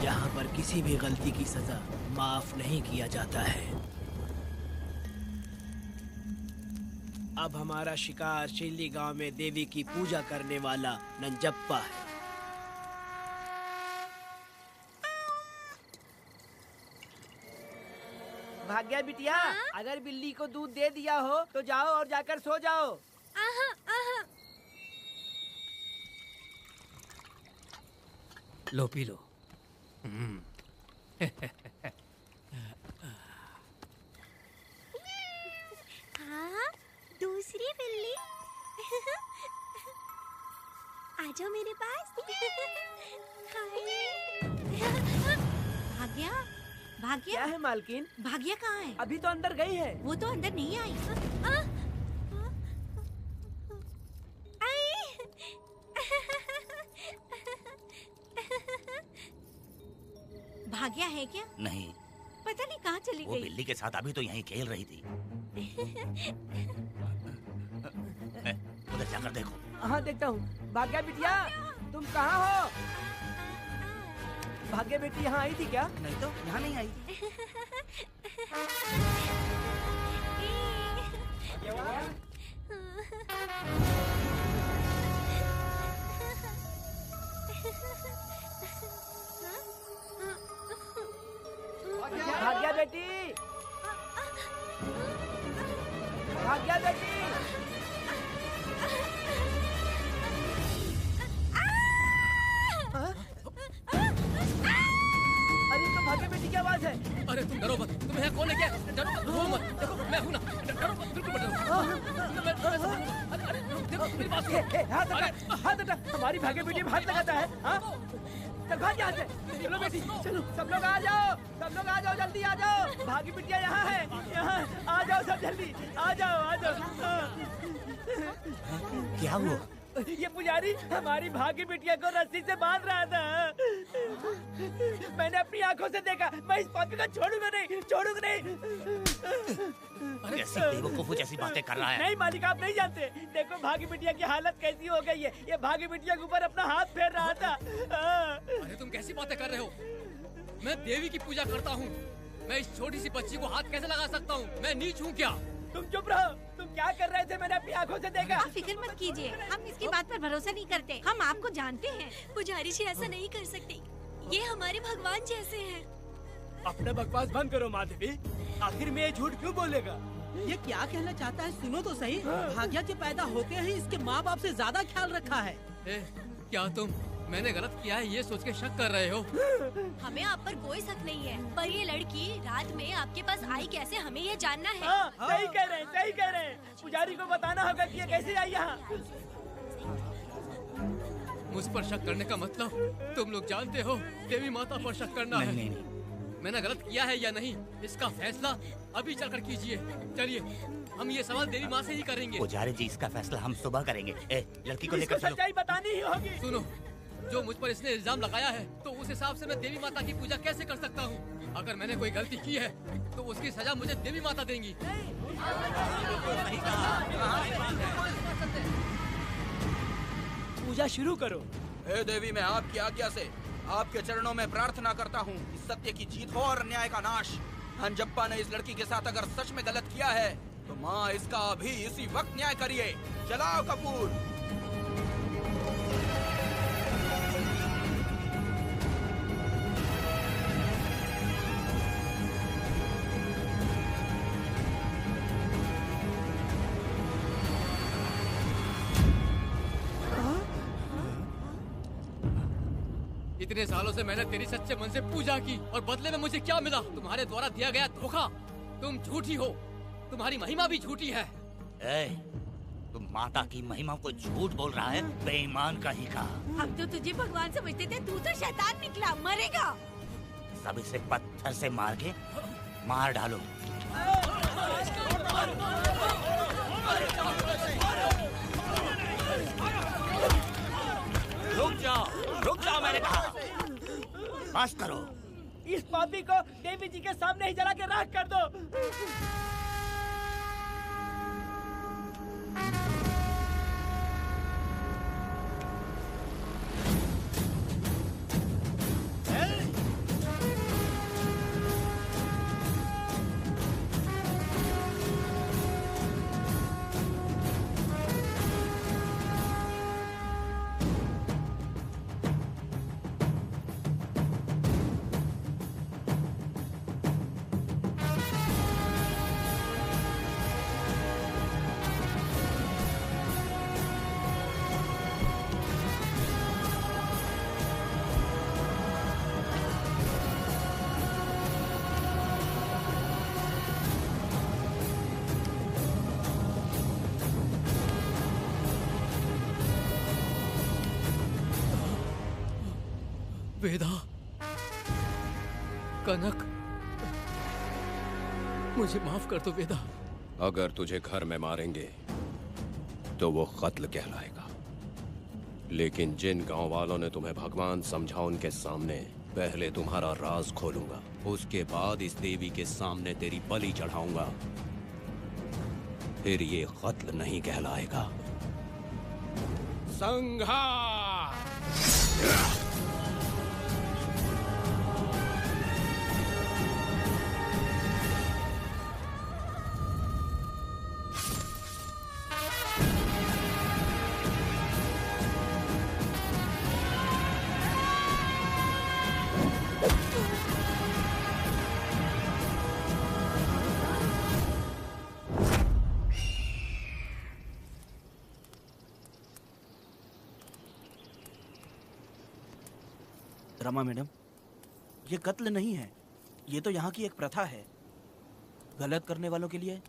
यहाँ पर किसी भी गलती की सजा माफ नहीं किया जाता है। अब हमारा शिकार शिल्ली गांव में देवी की पूजा करने वाला नंजप्पा है। भाग्या बिटिया, अगर बिल्ली को दूध दे दिया हो तो जाओ और जाकर सो जाओ। लो पी लो। हाँ, दूसरी बिल्ली। आ जाओ मेरे पास। भाग्या, भाग्या क्या है मालकिन? भाग्या कहाँ है? अभी तो अंदर गई है। वो तो अंदर नहीं आई। भाग्या है क्या? नहीं, पता नहीं कहाँ चली वो गई। बिल्ली के साथ अभी तो यहीं खेल रही थी। उधर जाकर देखो। हाँ देखता हूँ। भाग्या बिटिया, तुम कहाँ हो? भाग्या बेटी यहाँ आई थी क्या? नहीं तो यहाँ नहीं आई। भाग्या बेटी, भाग्या बेटी। अरे तो भाग्या बेटी की आवाज है। अरे तुम डरो मत, तुम्हें यहाँ कौन है? क्या डरो मत, रो मत। देखो मैं हूँ ना, डरो मत, बिल्कुल मत डरो। अरे देखो मेरी बात सुनो। हाथ हटा, हमारी भाग्य बेटी में हाथ लगाता है। हाँ? चल भाग यहाँ से। चलो बेटी, चलो सब लोग आ जाओ, सब लोग आ जाओ, जल्दी आ जाओ। भाग्य बिटिया यहाँ है, यहाँ आ जाओ सब जल्दी, आ जाओ, आ जाओ। क्या हुआ? ये पुजारी हमारी भाग्य बिटिया को रस्सी से बांध रहा था। मैंने अपनी आंखों से देखा। मैं इस पापी को छोड़ूंगा नहीं, छोड़ूंगा नहीं। कैसी बेवकूफों जैसी बातें कर रहा है। नहीं मालिक, आप नहीं जानते। देखो भाग्य बिटिया की हालत कैसी हो गई है। ये भाग्य बिटिया के ऊपर अपना हाथ फेर रहा था। अरे तुम कैसी बातें कर रहे हो? मैं देवी की पूजा करता हूँ। मैं इस छोटी सी बच्ची को हाथ कैसे लगा सकता हूँ? मैं नीच हूँ क्या? तुम चुप रहो। तुम क्या कर रहे थे? मैंने अपनी आंखों से देखा। आप फिक्र मत कीजिए, हम इसकी बात पर भरोसा नहीं करते। हम आपको जानते हैं। पुजारी जी ऐसा नहीं कर सकते, ये हमारे भगवान जैसे हैं। अपना बकवास बंद करो माधवी। आखिर में ये झूठ क्यों बोलेगा? ये क्या कहना चाहता है? सुनो तो सही। भाग्या के पैदा होते ही इसके माँ बाप से ज्यादा ख्याल रखा है। क्या तुम मैंने गलत किया है ये सोच के शक कर रहे हो? हमें आप पर कोई शक नहीं है, पर ये लड़की रात में आपके पास आई कैसे, हमें ये जानना है। सही कह रहे हैं, सही कह रहे हैं। पुजारी को बताना होगा कि ये कैसे आई यहाँ। मुझ पर शक करने का मतलब तुम लोग जानते हो देवी माता पर शक करना है। नहीं। मैंने गलत किया है या नहीं, इसका फैसला अभी चलकर कीजिए। चलिए हम ये सवाल देवी माँ से ही करेंगे। पुजारी जी, इसका फैसला हम सुबह करेंगे। लड़की को लेकर चलो। सच्चाई बतानी ही होगी। सुनो, जो मुझ पर इसने इल्जाम लगाया है तो उस हिसाब से मैं देवी माता की पूजा कैसे कर सकता हूँ? अगर मैंने कोई गलती की है तो उसकी सजा मुझे देवी माता देंगी। पूजा शुरू करो। हे देवी, मैं आपकी आज्ञा से आपके चरणों में प्रार्थना करता हूँ कि सत्य की जीत हो और अन्याय का नाश। नंजप्पा ने इस लड़की के साथ अगर सच में गलत किया है तो माँ इसका अभी इसी वक्त न्याय करिए। जलाओ कपूर। इतने सालों से मैंने तेरी सच्चे मन से पूजा की और बदले में मुझे क्या मिला? तुम्हारे द्वारा दिया गया धोखा। तुम झूठी हो, तुम्हारी महिमा भी झूठी है। तुम माता की महिमा को झूठ बोल रहा है, बेईमान कहीं का। हम तो तुझे भगवान समझते थे, तू तो शैतान निकला, मरेगा। सब इसे पत्थर से मार के मार डालो। रुक जाओ मैंने कहा। बस करो। इस पापी को देवी जी के सामने ही जला के राख कर दो। वेदा, कनक, मुझे माफ कर दो वेदा। अगर तुझे घर में मारेंगे तो वो कत्ल कहलाएगा, लेकिन जिन गांव वालों ने तुम्हें भगवान समझा उनके सामने पहले तुम्हारा राज खोलूंगा, उसके बाद इस देवी के सामने तेरी बलि चढ़ाऊंगा, फिर ये कत्ल नहीं कहलाएगा। संहार! रमा मैडम, ये कत्ल नहीं है, ये तो यहाँ की एक प्रथा है। गलत करने वालों के लिए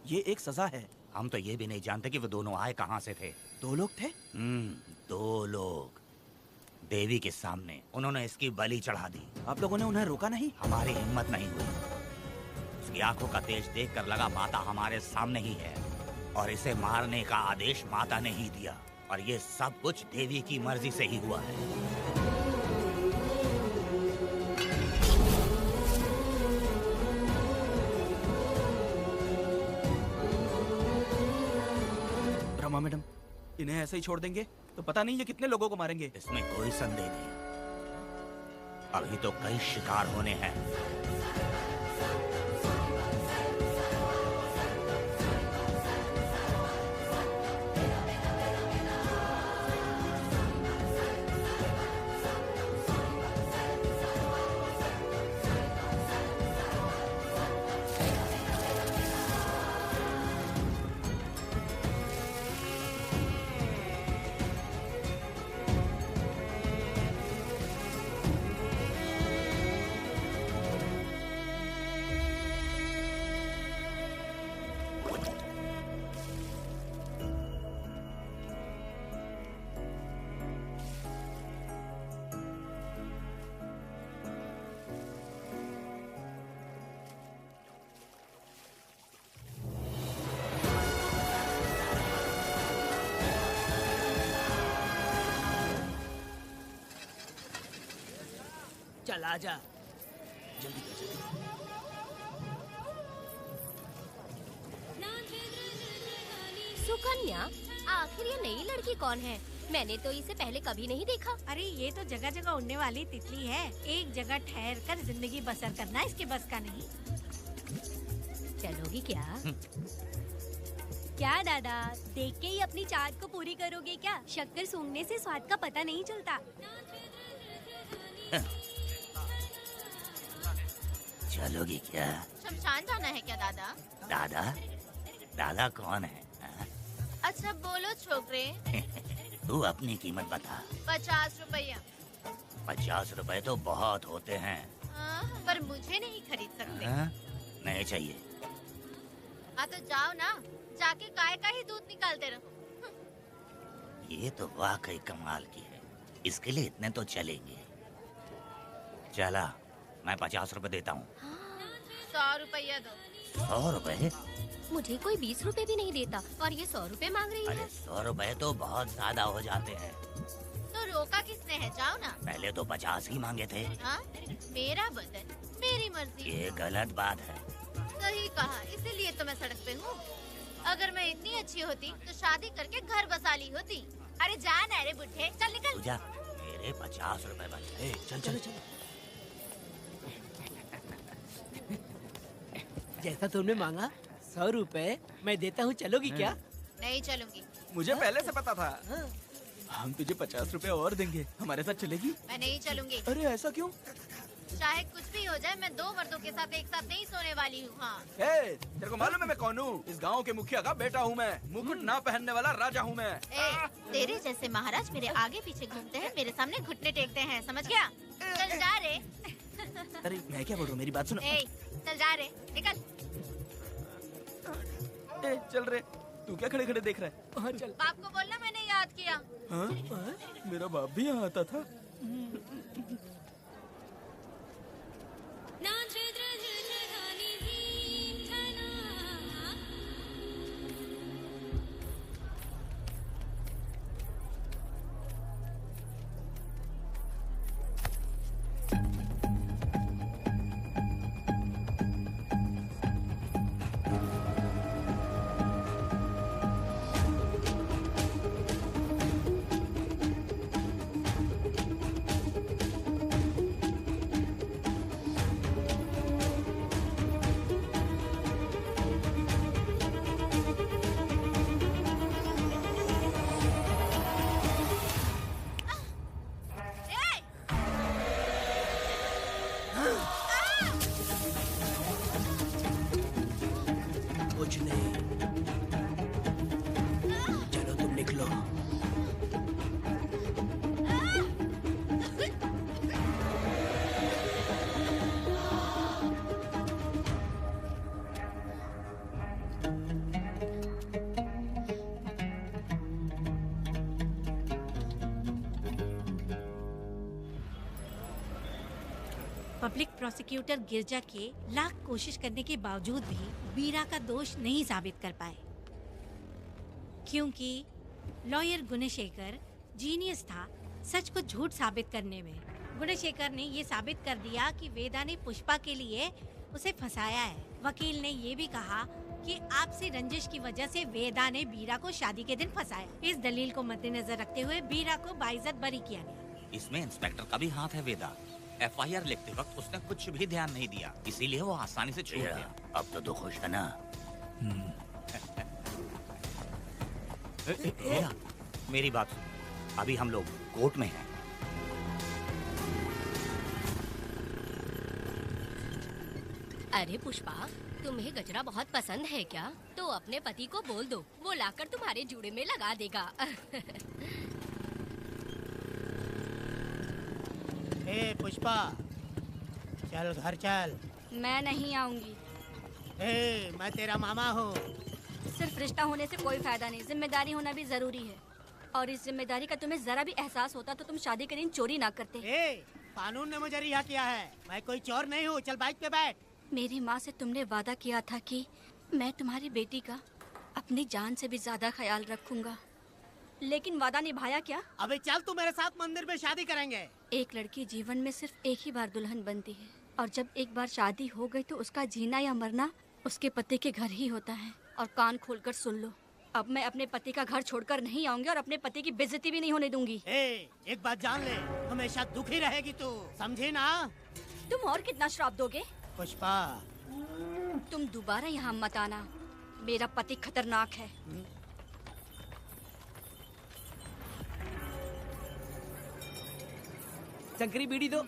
ये एक सजा है। हम तो ये भी नहीं जानते कि वो दोनों आए कहाँ से थे। 2 लोग थे? 2 लोग देवी के सामने, उन्होंने इसकी बलि चढ़ा दी। आप लोगों ने उन्हें रोका नहीं? हमारी हिम्मत नहीं हुई। उसकी आंखों का तेज देखकर लगा माता हमारे सामने ही है, और इसे मारने का आदेश माता ने ही दिया, और ये सब कुछ देवी की मर्जी से ही हुआ है। रमा मैडम, इन्हें ऐसे ही छोड़ देंगे तो पता नहीं ये कितने लोगों को मारेंगे। इसमें कोई संदेह नहीं, अभी तो कई शिकार होने हैं। चल आजा, जल्दी कर जल्दी। सुकन्या, आखिर ये नई लड़की कौन है? मैंने तो इसे पहले कभी नहीं देखा। अरे ये तो जगह जगह उड़ने वाली तितली है। एक जगह ठहर कर जिंदगी बसर करना इसके बस का नहीं। चलोगी क्या? क्या दादा, देख के ही अपनी चाहत को पूरी करोगे क्या? शक्कर सूंघने से स्वाद का पता नहीं चलता। चलोगी क्या? शमशान जाना है क्या दादा? दादा? दादा कौन है? अच्छा बोलो छोकरे। तू अपनी कीमत बता। 50 रुपया। 50 रुपए तो बहुत होते हैं। पर मुझे नहीं खरीद सकते। नहीं चाहिए। हाँ तो जाओ ना, जाके गाय का ही दूध निकालते रहो। ये तो वाकई कमाल की है। इसके लिए इतने तो चलेंगे। चला, मैं 50 रुपए देता हूँ। 100 रुपया दो। 100 रुपए? मुझे कोई 20 रुपए भी नहीं देता और ये 100 रुपए मांग रही है। अरे 100 रुपए तो बहुत ज्यादा हो जाते हैं। तो रोका किसने है? जाओ ना। पहले तो 50 ही मांगे थे। हाँ? मेरा बदन, मेरी मर्जी। ये गलत बात है। सही कहा, इसीलिए तो मैं सड़क पे हूँ। अगर मैं इतनी अच्छी होती तो शादी करके घर बसा ली होती। अरे जा ना रे बुढ़े, चल निकल। जा, मेरे 50 रुपए बचे। चल चल चल। जैसा तुमने मांगा 100 रुपए मैं देता हूँ, चलोगी क्या? नहीं चलूंगी। मुझे पहले से पता था। हम तुझे 50 रुपए और देंगे, हमारे साथ चलेगी? मैं नहीं चलूंगी। अरे ऐसा क्यों? चाहे कुछ भी हो जाए, मैं 2 मर्दों के साथ एक साथ नहीं सोने वाली हूँ। हाँ। तेरे को मालूम है मैं कौन हूँ? इस गांव के मुखिया का बेटा हूँ मैं। मुकुट ना पहनने वाला राजा हूँ मैं। तेरे जैसे महाराज मेरे आगे पीछे घूमते हैं, मेरे सामने घुटने टेकते हैं, समझ गया? चल जा रे। अरे मैं क्या बोलूँ, मेरी बात सुनो। चल जा रे, निकल। चल रे, तू क्या खड़े खड़े देख रहा है? हाँ चल। बाप को बोलना मैंने याद किया। हाँ? मेरा बाप भी यहाँ आता था। कुछ नहीं, चलो तुम निकलो। पब्लिक प्रोसिक्यूटर गिरजा के लाख कोशिश करने के बावजूद भी वीरा का दोष नहीं साबित कर पाए, क्योंकि लॉयर गुणशेखर जीनियस था सच को झूठ साबित करने में। गुणशेखर ने ये साबित कर दिया कि वेदा ने पुष्पा के लिए उसे फंसाया है। वकील ने ये भी कहा कि आपसी रंजिश की वजह से वेदा ने वीरा को शादी के दिन फंसाया। इस दलील को मद्देनजर रखते हुए वीरा को बाइज्जत बरी किया गया। इसमें इंस्पेक्टर का भी हाथ है वेदा। FIR लिखते वक्त उसने कुछ भी ध्यान नहीं दिया, इसीलिए वो आसानी से छूट गया। अब तो खुश है ना? वेदा, मेरी बात सुन। अभी हम लोग कोर्ट में हैं। अरे पुष्पा, तुम्हें गजरा बहुत पसंद है क्या? तो अपने पति को बोल दो, वो लाकर तुम्हारे जूड़े में लगा देगा। ए पुष्पा, चल घर चल। मैं नहीं आऊंगी। ए, मैं तेरा मामा हूँ। सिर्फ रिश्ता होने से कोई फायदा नहीं, जिम्मेदारी होना भी जरूरी है। और इस जिम्मेदारी का तुम्हें जरा भी एहसास होता तो तुम शादी के दिन चोरी ना करते। ए, कानून ने मुझे रिहा किया है, मैं कोई चोर नहीं हूँ। चल बाइक पे बैठ। मेरी माँ से तुमने वादा किया था कि मैं तुम्हारी बेटी का अपनी जान से भी ज्यादा ख्याल रखूंगा, लेकिन वादा निभाया क्या? अबे चल, तू मेरे साथ मंदिर में शादी करेंगे। एक लड़की जीवन में सिर्फ एक ही बार दुल्हन बनती है, और जब एक बार शादी हो गई तो उसका जीना या मरना उसके पति के घर ही होता है। और कान खोलकर सुन लो, अब मैं अपने पति का घर छोड़कर नहीं आऊंगी और अपने पति की बेइज्जती भी नहीं होने दूंगी। एक बात जान ले, हमेशा दुखी रहेगी तू, समझी ना? तुम और कितना श्राप दोगे? पुष्पा, तुम दोबारा यहाँ मत आना, मेरा पति खतरनाक है। शंकरी बीड़ी दो।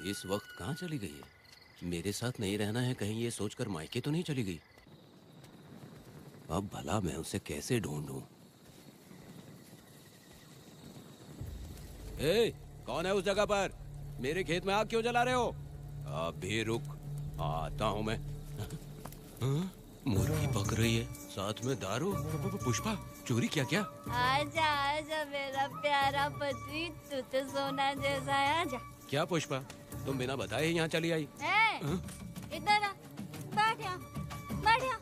इस वक्त कहाँ चली गई है? मेरे साथ नहीं रहना है कहीं ये सोचकर मायके तो नहीं चली गई? अब भला मैं उसे कैसे ढूंढूं? ए, कौन है उस जगह पर? मेरे खेत में आग क्यों जला रहे हो? अभी रुक, आता हूँ मैं। हाँ? मुर्गी पक रही है, साथ में दारू। पुष्पा, चोरी क्या? क्या आजा आजा मेरा प्यारा पति, तू तो सोना जैसा है, आजा। क्या पुष्पा, तुम बिना बताए ही यहाँ चली आई? हाँ? इधर आ, बैठ यहाँ, बैठ यहाँ।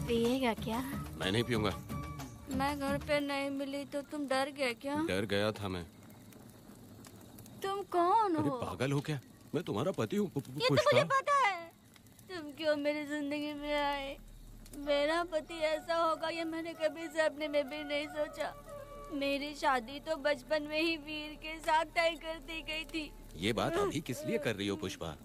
पिएगा क्या? मैं नहीं पीऊंगा। मैं घर पे नहीं मिली तो तुम डर गए क्या? डर गया था मैं। तुम कौन अरे हो? पागल हो क्या? मैं तुम्हारा पति हूँ ये तो मुझे पता है। तुम क्यों मेरी जिंदगी में आए? मेरा पति ऐसा होगा ये मैंने कभी सपने में भी नहीं सोचा। मेरी शादी तो बचपन में ही वीर के साथ तय कर दी गई थी। ये बात अभी किस लिए कर रही हो पुष्पा?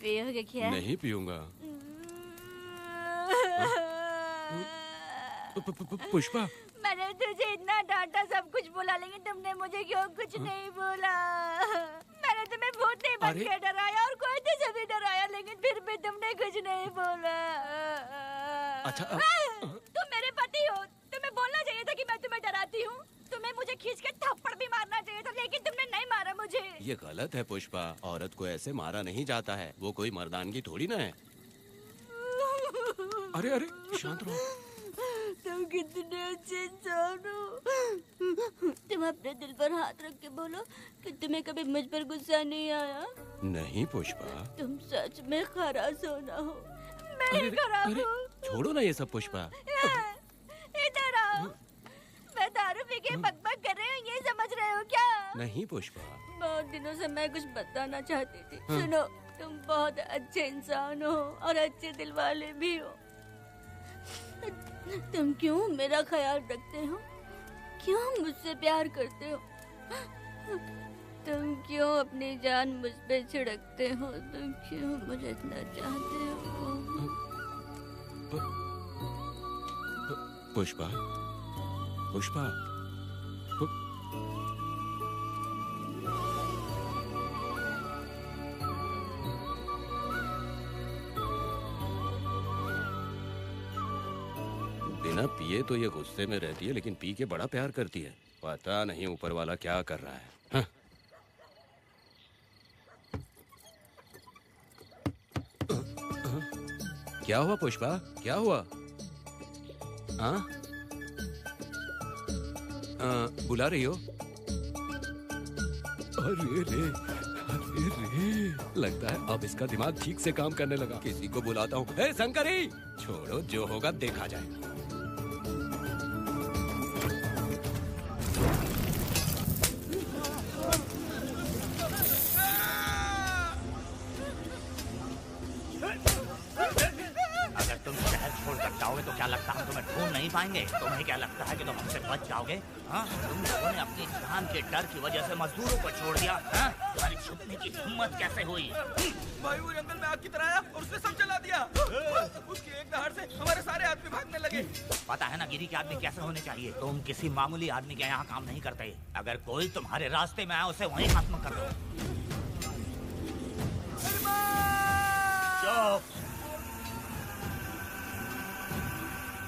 पियोगे क्या? नहीं पीऊंगा। पुष्पा, मैंने तुझे इतना डांटा, सब कुछ बोला, लेकिन तुमने मुझे क्यों कुछ नहीं बोला? मैंने तुम्हें भूत नहीं बन के डराया और कोई तुझे भी डराया, लेकिन फिर भी तुमने कुछ नहीं बोला। अच्छा तुम मेरे पति हो, तुम्हें बोलना चाहिए था कि मैं तुम्हें डराती हूँ। तुम्हें मुझे खींच के थप्पड़ भी मारना चाहिए था, लेकिन तुमने नहीं मारा मुझे। ये गलत है पुष्पा, औरत को ऐसे मारा नहीं जाता है, वो कोई मर्दानगी थोड़ी ना है। अरे अरे शांत रहो। तुम कितने अच्छे इंसान हो। तुम अपने दिल पर हाथ रख के बोलो कि तुम्हें कभी मुझ पर गुस्सा नहीं आया। नहीं पुष्पा, तुम सच में खरा सोना हो। मैं ही खराब हूँ। छोड़ो ना ये सब पुष्पा। इधर आओ। मैं दारू पी के बकबक कर रही हूँ, ये समझ रहे हो क्या? नहीं पुष्पा। बहुत दिनों से मैं कुछ बताना चाहती थी। हाँ। सुनो, तुम बहुत अच्छे इंसान हो और अच्छे दिल वाले भी हो। तुम क्यों मेरा ख्याल रखते हो? क्यों मुझसे प्यार करते हो? तुम क्यों अपनी जान मुझ पे छिड़कते हो? तुम क्यों मुझे इतना चाहते हो? पुष्पा, पुष्पा, बिना पिए तो ये गुस्से में रहती है, लेकिन पी के बड़ा प्यार करती है। पता नहीं ऊपर वाला क्या कर रहा है। हाँ? क्या हुआ पुष्पा, क्या हुआ? हाँ? बुला रही हो? अरे रे, अरे रे, लगता है अब इसका दिमाग ठीक से काम करने लगा। किसी को बुलाता हूँ। हे शंकरी, छोड़ो, जो होगा देखा जाएगा। अगर तुम शहर छोड़कर जाओगे तो क्या लगता है तुम्हें ढूंढ नहीं पाएंगे? तुम्हें क्या लगता है कि तुम हमसे बच जाओगे? हाँ? तुम लोगों ने अपनी जान के डर की वजह से मजदूरों को छोड़ दिया। हाँ? तुम्हारी छुपने की हिम्मत कैसे हुई? भाई वो जंगल में आग की तरह आया और उसने सब जला दिया। उसकी एक दहाड़ से हमारे सारे आदमी भागने लगे। पता है ना गिरी के आदमी कैसे होने चाहिए? तुम किसी मामूली आदमी के यहाँ काम नहीं करते। अगर कोई तुम्हारे रास्ते में आए उसे वहीं खत्म कर दो। चुप!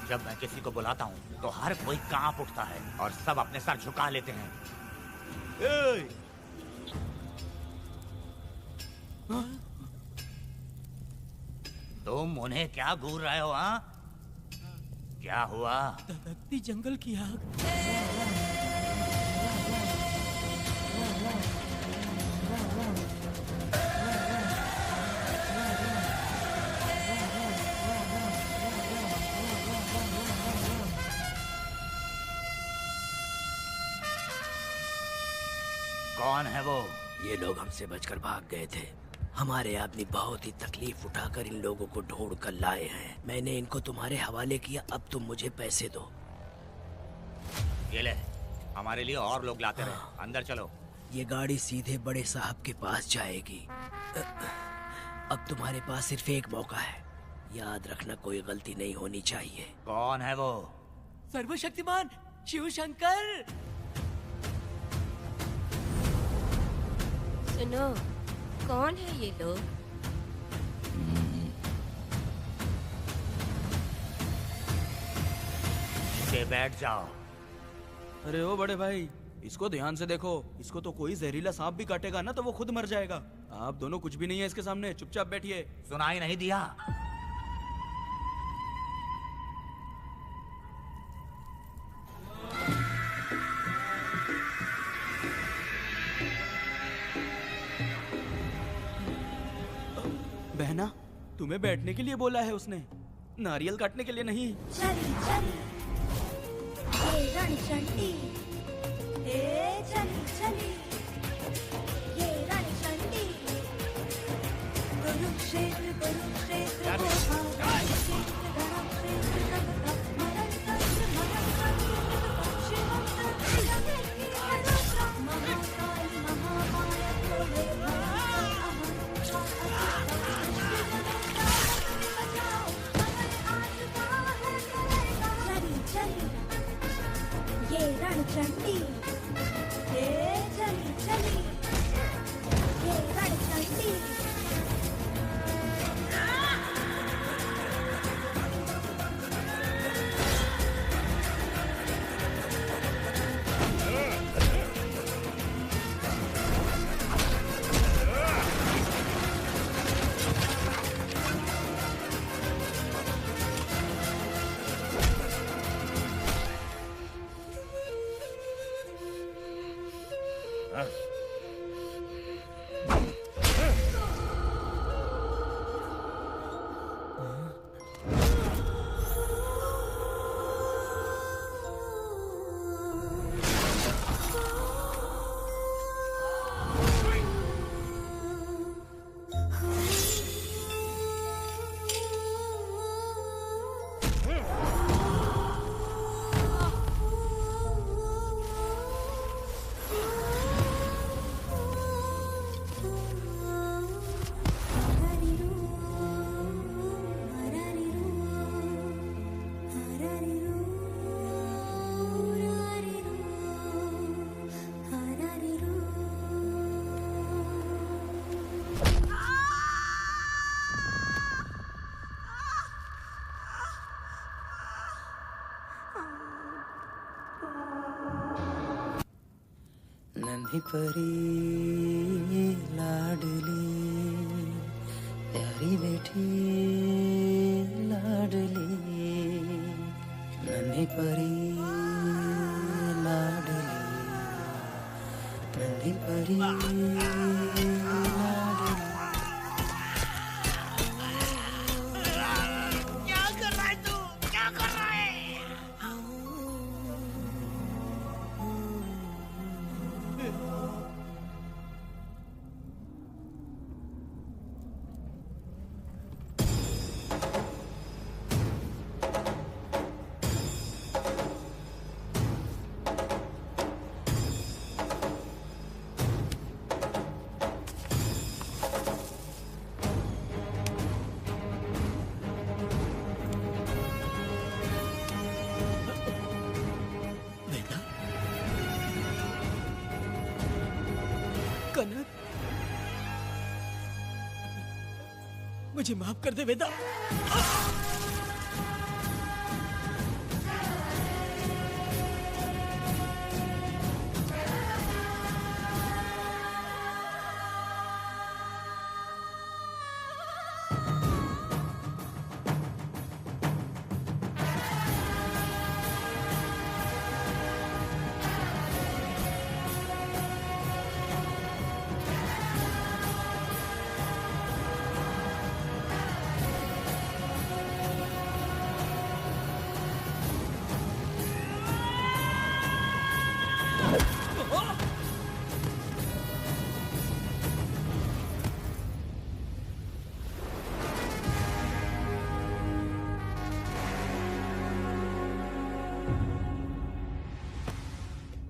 जब मैं किसी को बुलाता हूँ तो हर कोई कांप उठता है और सब अपने सर झुका लेते हैं। तुम उन्हें क्या घूर रहे हो? हाँ? क्या हुआ? धधकती जंगल की आग। कौन है वो? ये लोग हमसे बचकर भाग गए थे। हमारे आदमी बहुत ही तकलीफ उठाकर इन लोगों को ढूंढ कर लाए हैं। मैंने इनको तुम्हारे हवाले किया, अब तुम मुझे पैसे दो। ये ले, हमारे लिए और लोग लाते रहे। अंदर चलो। ये गाड़ी सीधे बड़े साहब के पास जाएगी। अब तुम्हारे पास सिर्फ एक मौका है, याद रखना कोई गलती नहीं होनी चाहिए। कौन है वो? सर्वशक्तिमान शिव शंकर। सुनो, कौन है ये लोग? नीचे बैठ जाओ। अरे ओ बड़े भाई, इसको ध्यान से देखो। इसको तो कोई जहरीला सांप भी काटेगा ना तो वो खुद मर जाएगा। आप दोनों कुछ भी नहीं है इसके सामने, चुपचाप बैठिए। सुनाई नहीं दिया? बहना, तुम्हें बैठने के लिए बोला है उसने, नारियल काटने के लिए नहीं। चली चली ये रणचंडी, चली चली ये रणचंडी, कुरुक्षेत्र कुरुक्षेत्र ये रणचंडी, चली चली ये रणचंडी। नन्ही परी लाडली प्यारी बेटी लाडली, नन्ही परी लाडली, नन्ही परी लाडली। क्या कर रहा है तू? क्या कर रहा है? कनक, मुझे माफ कर दे वेदा।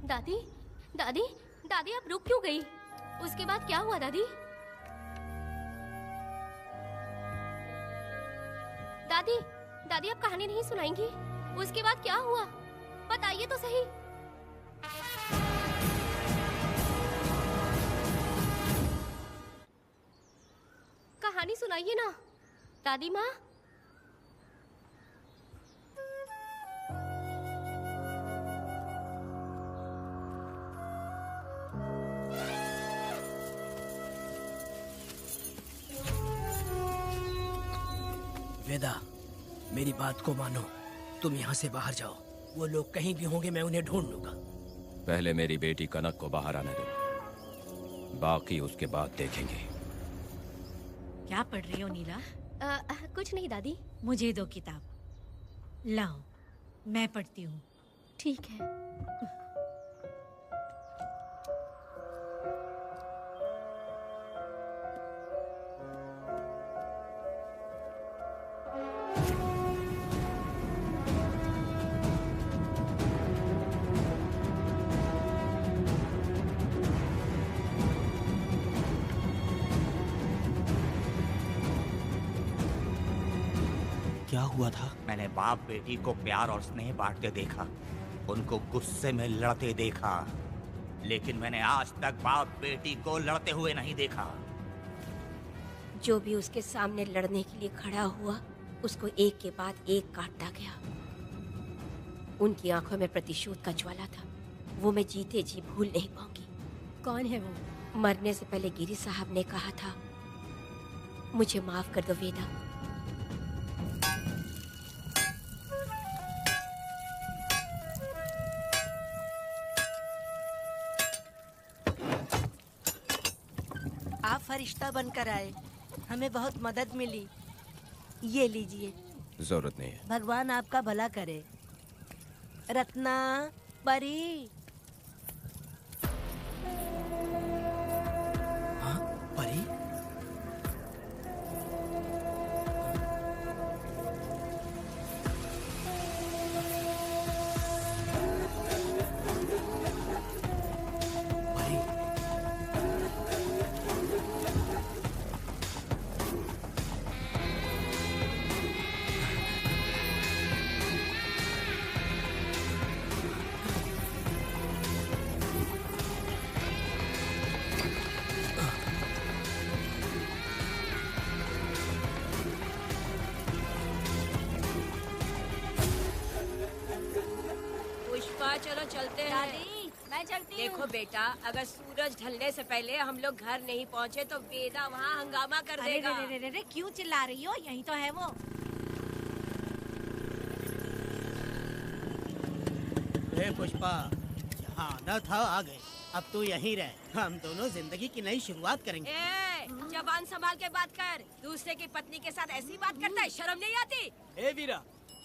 दादी, दादी, दादी आप रुक क्यों गई? उसके बाद क्या हुआ दादी? दादी, दादी आप कहानी नहीं सुनाएंगी? उसके बाद क्या हुआ? बताइए तो सही। कहानी सुनाइए ना दादी माँ। वेदा, मेरी बात को मानो, तुम यहाँ से बाहर जाओ। वो लोग कहीं भी होंगे, मैं उन्हें ढूंढ लूंगा। पहले मेरी बेटी कनक को बाहर आने दो, बाकी उसके बाद देखेंगे। क्या पढ़ रही हो नीला? कुछ नहीं दादी। मुझे दो किताब। लाओ, मैं पढ़ती हूँ। ठीक है। क्या हुआ था? मैंने बाप बेटी को प्यार और स्नेह बांटते देखा, उनको गुस्से में लड़ते देखा, लेकिन मैंने आज तक बाप बेटी को लड़ते हुए नहीं देखा। जो भी उसके सामने लड़ने के लिए खड़ा हुआ, उसको एक के बाद एक काटता गया। उनकी आंखों में प्रतिशोध का ज्वाला था, वो मैं जीते जी भूल नहीं पाऊंगी। कौन है वो? मरने से पहले गिरी साहब ने कहा था, मुझे माफ कर दो वेदा। आप फरिश्ता बनकर आए, हमें बहुत मदद मिली। ये लीजिए। जरूरत नहीं है। भगवान आपका भला करे। रत्ना, परी। हाँ, परी? चलो चलते हैं। दादी, मैं चलती हूँ। देखो बेटा, अगर सूरज ढलने से पहले हम लोग घर नहीं पहुँचे तो वेदा वहाँ हंगामा कर अरे देगा। रे रे रे रे, क्यों चिल्ला रही हो? यही तो है वो। पुष्पा, यहाँ आना था आ गए। अब तू यहीं रह, हम दोनों जिंदगी की नई शुरुआत करेंगे। जबान संभाल के बात कर। दूसरे की पत्नी के साथ ऐसी बात करता है, शर्म नहीं आती? ए वीरा,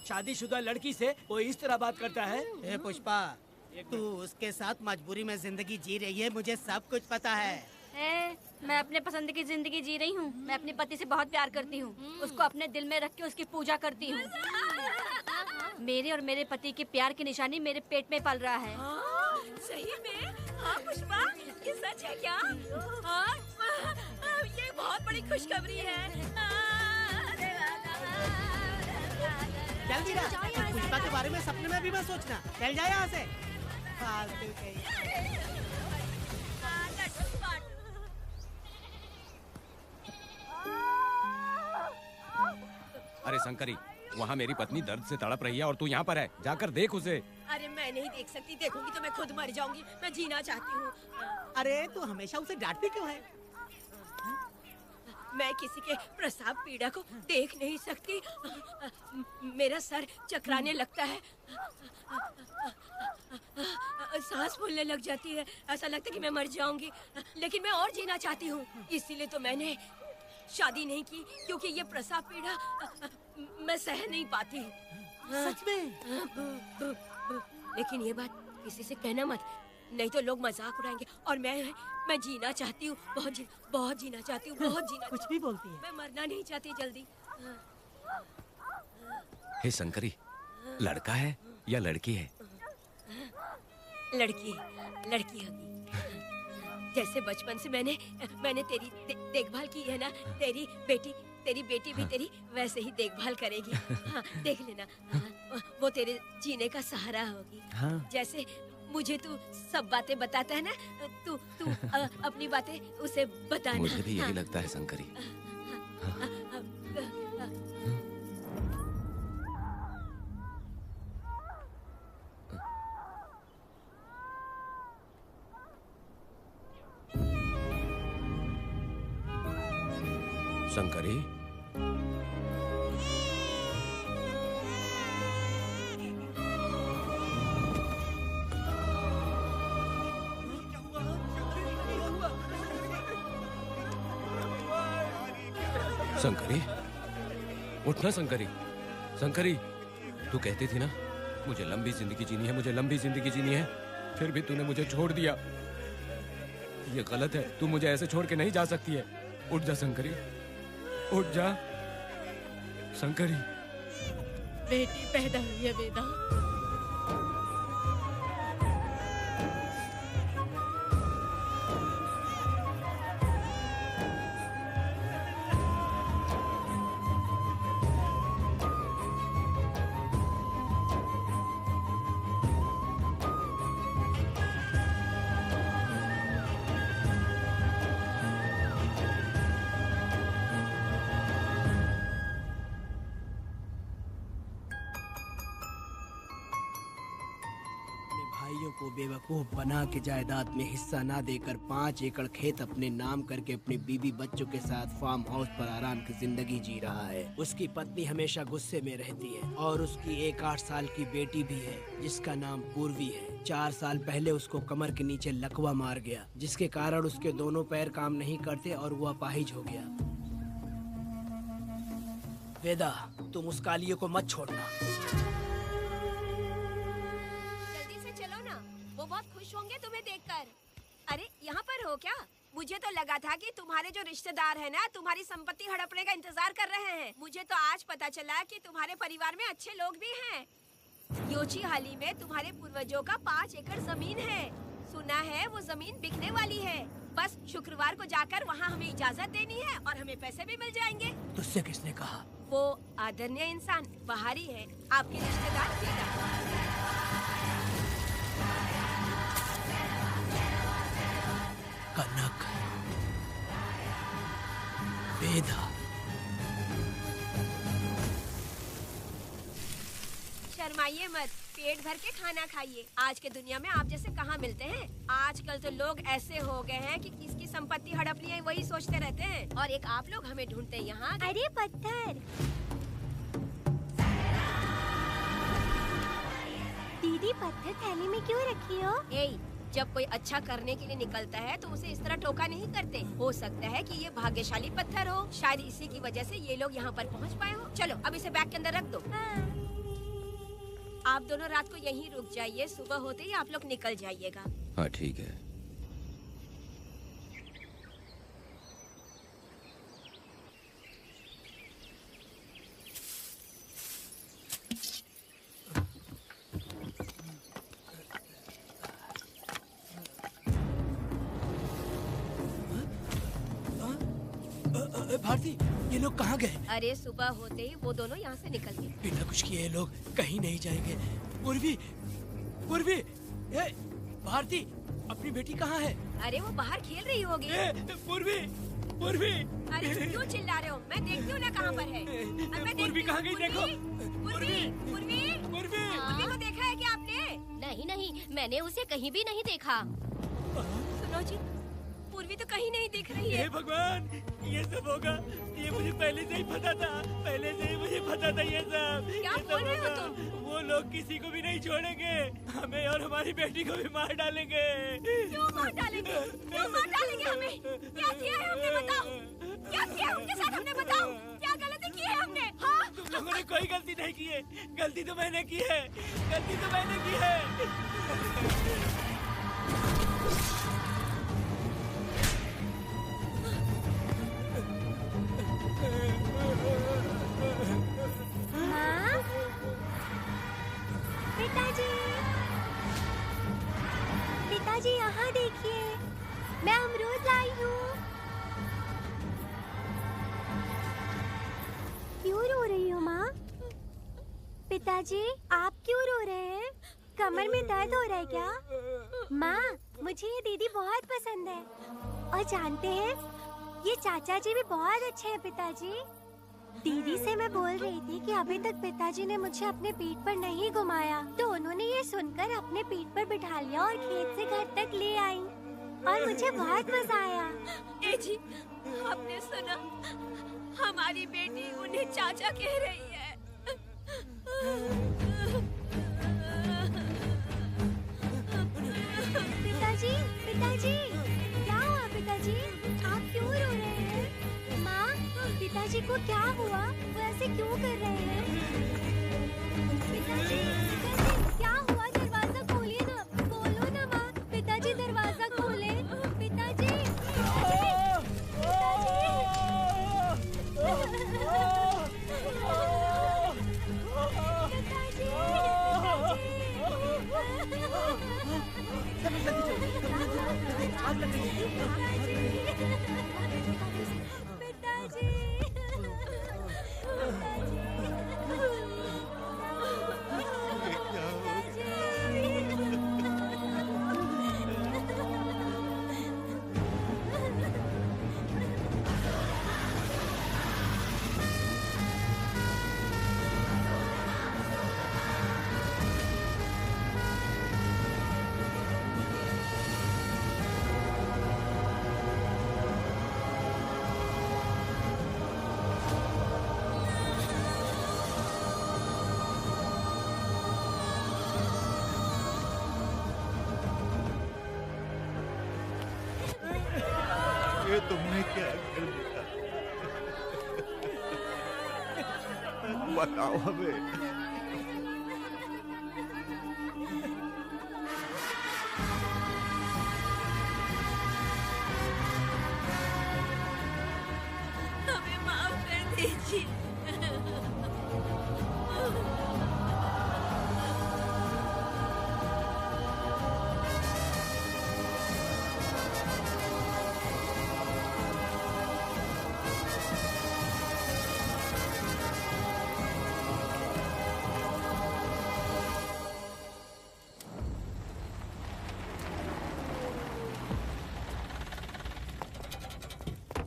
शादीशुदा लड़की से कोई इस तरह बात करता है? ए पुष्पा, तू उसके साथ मजबूरी में जिंदगी जी रही है, मुझे सब कुछ पता है। मैं अपने पसंद की जिंदगी जी रही हूँ। मैं अपने पति से बहुत प्यार करती हूँ, उसको अपने दिल में रख के उसकी पूजा करती हूँ। मेरे और मेरे पति के प्यार की निशानी मेरे पेट में पल रहा है। सही में? हाँ पुष्पा, ये सच है क्या? हाँ, ये बहुत बड़ी खुशखबरी है। चल वीरा, पुष्पा के बारे में सपने में भी मत सोचना। चल जा यहाँ से। फालतू कहीं। अरे शंकरी, वहाँ मेरी पत्नी दर्द से तड़प रही है और तू यहाँ पर है, जाकर देख उसे। अरे मैं नहीं देख सकती, देखूंगी तो मैं खुद मर जाऊंगी। मैं जीना चाहती हूँ। अरे तू हमेशा उसे डांटती क्यों है? मैं किसी के प्रसाव पीड़ा को देख नहीं सकती। मेरा सर चकराने लगता है, सांस फूलने लग जाती है, ऐसा लगता है कि मैं मर जाऊंगी। लेकिन मैं और जीना चाहती हूँ, इसीलिए तो मैंने शादी नहीं की, क्योंकि ये प्रसाव पीड़ा मैं सह नहीं पाती। सच में? लेकिन ये बात किसी से कहना मत, नहीं तो लोग मजाक उड़ाएंगे। और मैं जीना चाहती हूँ, बहुत जीना चाहती हूँ, बहुत जीना। कुछ भी बोलती है। मैं मरना नहीं चाहती जल्दी। हे शंकरी, लड़का है या लड़की है? लड़की होगी। जैसे बचपन से मैंने तेरी देखभाल की है ना, तेरी बेटी भी तेरी वैसे ही देखभाल करेगी। हाँ, देख लेना। हाँ। वो तेरे जीने का सहारा होगी। हाँ। जैसे मुझे तू सब बातें बताता है ना, तू अपनी बातें उसे बताना। मुझे भी यही हाँ। लगता है शंकरी। शंकरी, शंकरी, उठना शंकरी। शंकरी, तू कहती थी ना मुझे लंबी जिंदगी जीनी है, मुझे लंबी जिंदगी जीनी है, फिर भी तूने मुझे छोड़ दिया। ये गलत है, तू मुझे ऐसे छोड़ के नहीं जा सकती है। उठ जा शंकरी, उठ जा शंकरी। बेटी पैदा हुई है वेदा। भाइयों को बेवकूफ बना के जायदाद में हिस्सा ना देकर 5 एकड़ खेत अपने नाम करके अपनी बीवी बच्चों के साथ फार्म हाउस पर आराम की जिंदगी जी रहा है। उसकी पत्नी हमेशा गुस्से में रहती है और उसकी एक 8 साल की बेटी भी है जिसका नाम पूर्वी है। 4 साल पहले उसको कमर के नीचे लकवा मार गया, जिसके कारण उसके दोनों पैर काम नहीं करते और वो अपाहिज हो गया। वेदा, तुम उस कालिये को मत छोड़ना। वो बहुत खुश होंगे तुम्हें देखकर। अरे यहाँ पर हो क्या? मुझे तो लगा था कि तुम्हारे जो रिश्तेदार हैं ना तुम्हारी संपत्ति हड़पने का इंतजार कर रहे हैं। मुझे तो आज पता चला कि तुम्हारे परिवार में अच्छे लोग भी हैं। योची हाली में तुम्हारे पूर्वजों का 5 एकड़ जमीन है। सुना है वो जमीन बिकने वाली है। बस शुक्रवार को जाकर वहाँ हमें इजाजत देनी है और हमें पैसे भी मिल जाएंगे। तुझसे किसने कहा? वो आदरणीय इंसान बाहरी है, आपके रिश्तेदार। कनक, वेदा। शर्माइए मत, पेट भर के खाना खाइए। आज के दुनिया में आप जैसे कहाँ मिलते हैं। आजकल तो लोग ऐसे हो गए हैं कि किसकी संपत्ति हड़पनी है वही सोचते रहते हैं। और एक आप लोग हमें ढूंढते हैं यहाँ। अरे पत्थर, दीदी पत्थर थैली में क्यों रखी हो? जब कोई अच्छा करने के लिए निकलता है तो उसे इस तरह टोका नहीं करते। हो सकता है कि ये भाग्यशाली पत्थर हो, शायद इसी की वजह से ये लोग यहाँ पर पहुँच पाए हो। चलो अब इसे बैग के अंदर रख दो। आप दोनों रात को यहीं रुक जाइए, सुबह होते ही आप लोग निकल जाइएगा। हाँ ठीक है। भारती, ये लोग कहाँ गए? अरे सुबह होते ही वो दोनों यहाँ से निकल गए। बिना कुछ किए ये लोग कहीं नहीं जाएंगे। पूर्वी, पूर्वी, भारती, अपनी बेटी कहाँ है? अरे वो बाहर खेल रही होगी। पूर्वी, पूर्वी। अरे क्यों चिल्ला रहे हो? मैं देखती हूँ ना कहाँ पर है। पूर्वी कहाँ गई? देखो। पूर्वी, पूर्वी, पूर्वी को देखा है क्या आपने? नहीं नहीं, मैंने उसे कहीं भी नहीं देखा। सुनो जी, पूर्वी तो कहीं नहीं दिख रही है। हे भगवान, ये सब होगा, ये मुझे पहले से ही पता था। पहले से ही मुझे पता था ये सब। क्या बोल रहे हो तुम? वो लोग किसी को भी नहीं छोड़ेंगे, हमें और हमारी बेटी को भी मार डालेंगे। क्यों मार डालेंगे? क्यों मार डालेंगे हमें? क्या किया है हमने बताओ? क्या किया उनके साथ हमने बताओ? क्या गलती की है हमने? हाँ? तुम लोगों ने कोई गलती नहीं की है। गलती तो मैंने की है, गलती तो मैंने की है। माँ, पिताजी, पिताजी यहाँ देखिए, मैं अमरूद लाई हूँ। क्यों रो रही हो माँ? पिताजी, आप क्यों रो रहे हैं? कमर में दर्द हो रहा है क्या? माँ, मुझे ये दीदी बहुत पसंद है। और जानते हैं, ये चाचा जी भी बहुत अच्छे हैं पिताजी। दीदी से मैं बोल रही थी कि अभी तक पिताजी ने मुझे अपने पीठ पर नहीं घुमाया, तो उन्होंने ये सुनकर अपने पीठ पर बिठा लिया और खेत से घर तक ले आई और मुझे बहुत मजा आया। ए जी, आपने सुना? हमारी बेटी उन्हें चाचा कह रही है। पिताजी, पिताजी, क्या हुआ पिताजी? आप क्यों रो रहे हैं? माँ, पिताजी को क्या हुआ? वो ऐसे क्यों कर रहे हैं? पिताजी, पिताजी, क्या हुआ? दरवाजा खोलिए ना, बोलो ना माँ। पिताजी दरवाजा खोले, पिताजी, ये तुमने क्या कर दिया? बताओ हमें। हमें माफ कर दीजिए।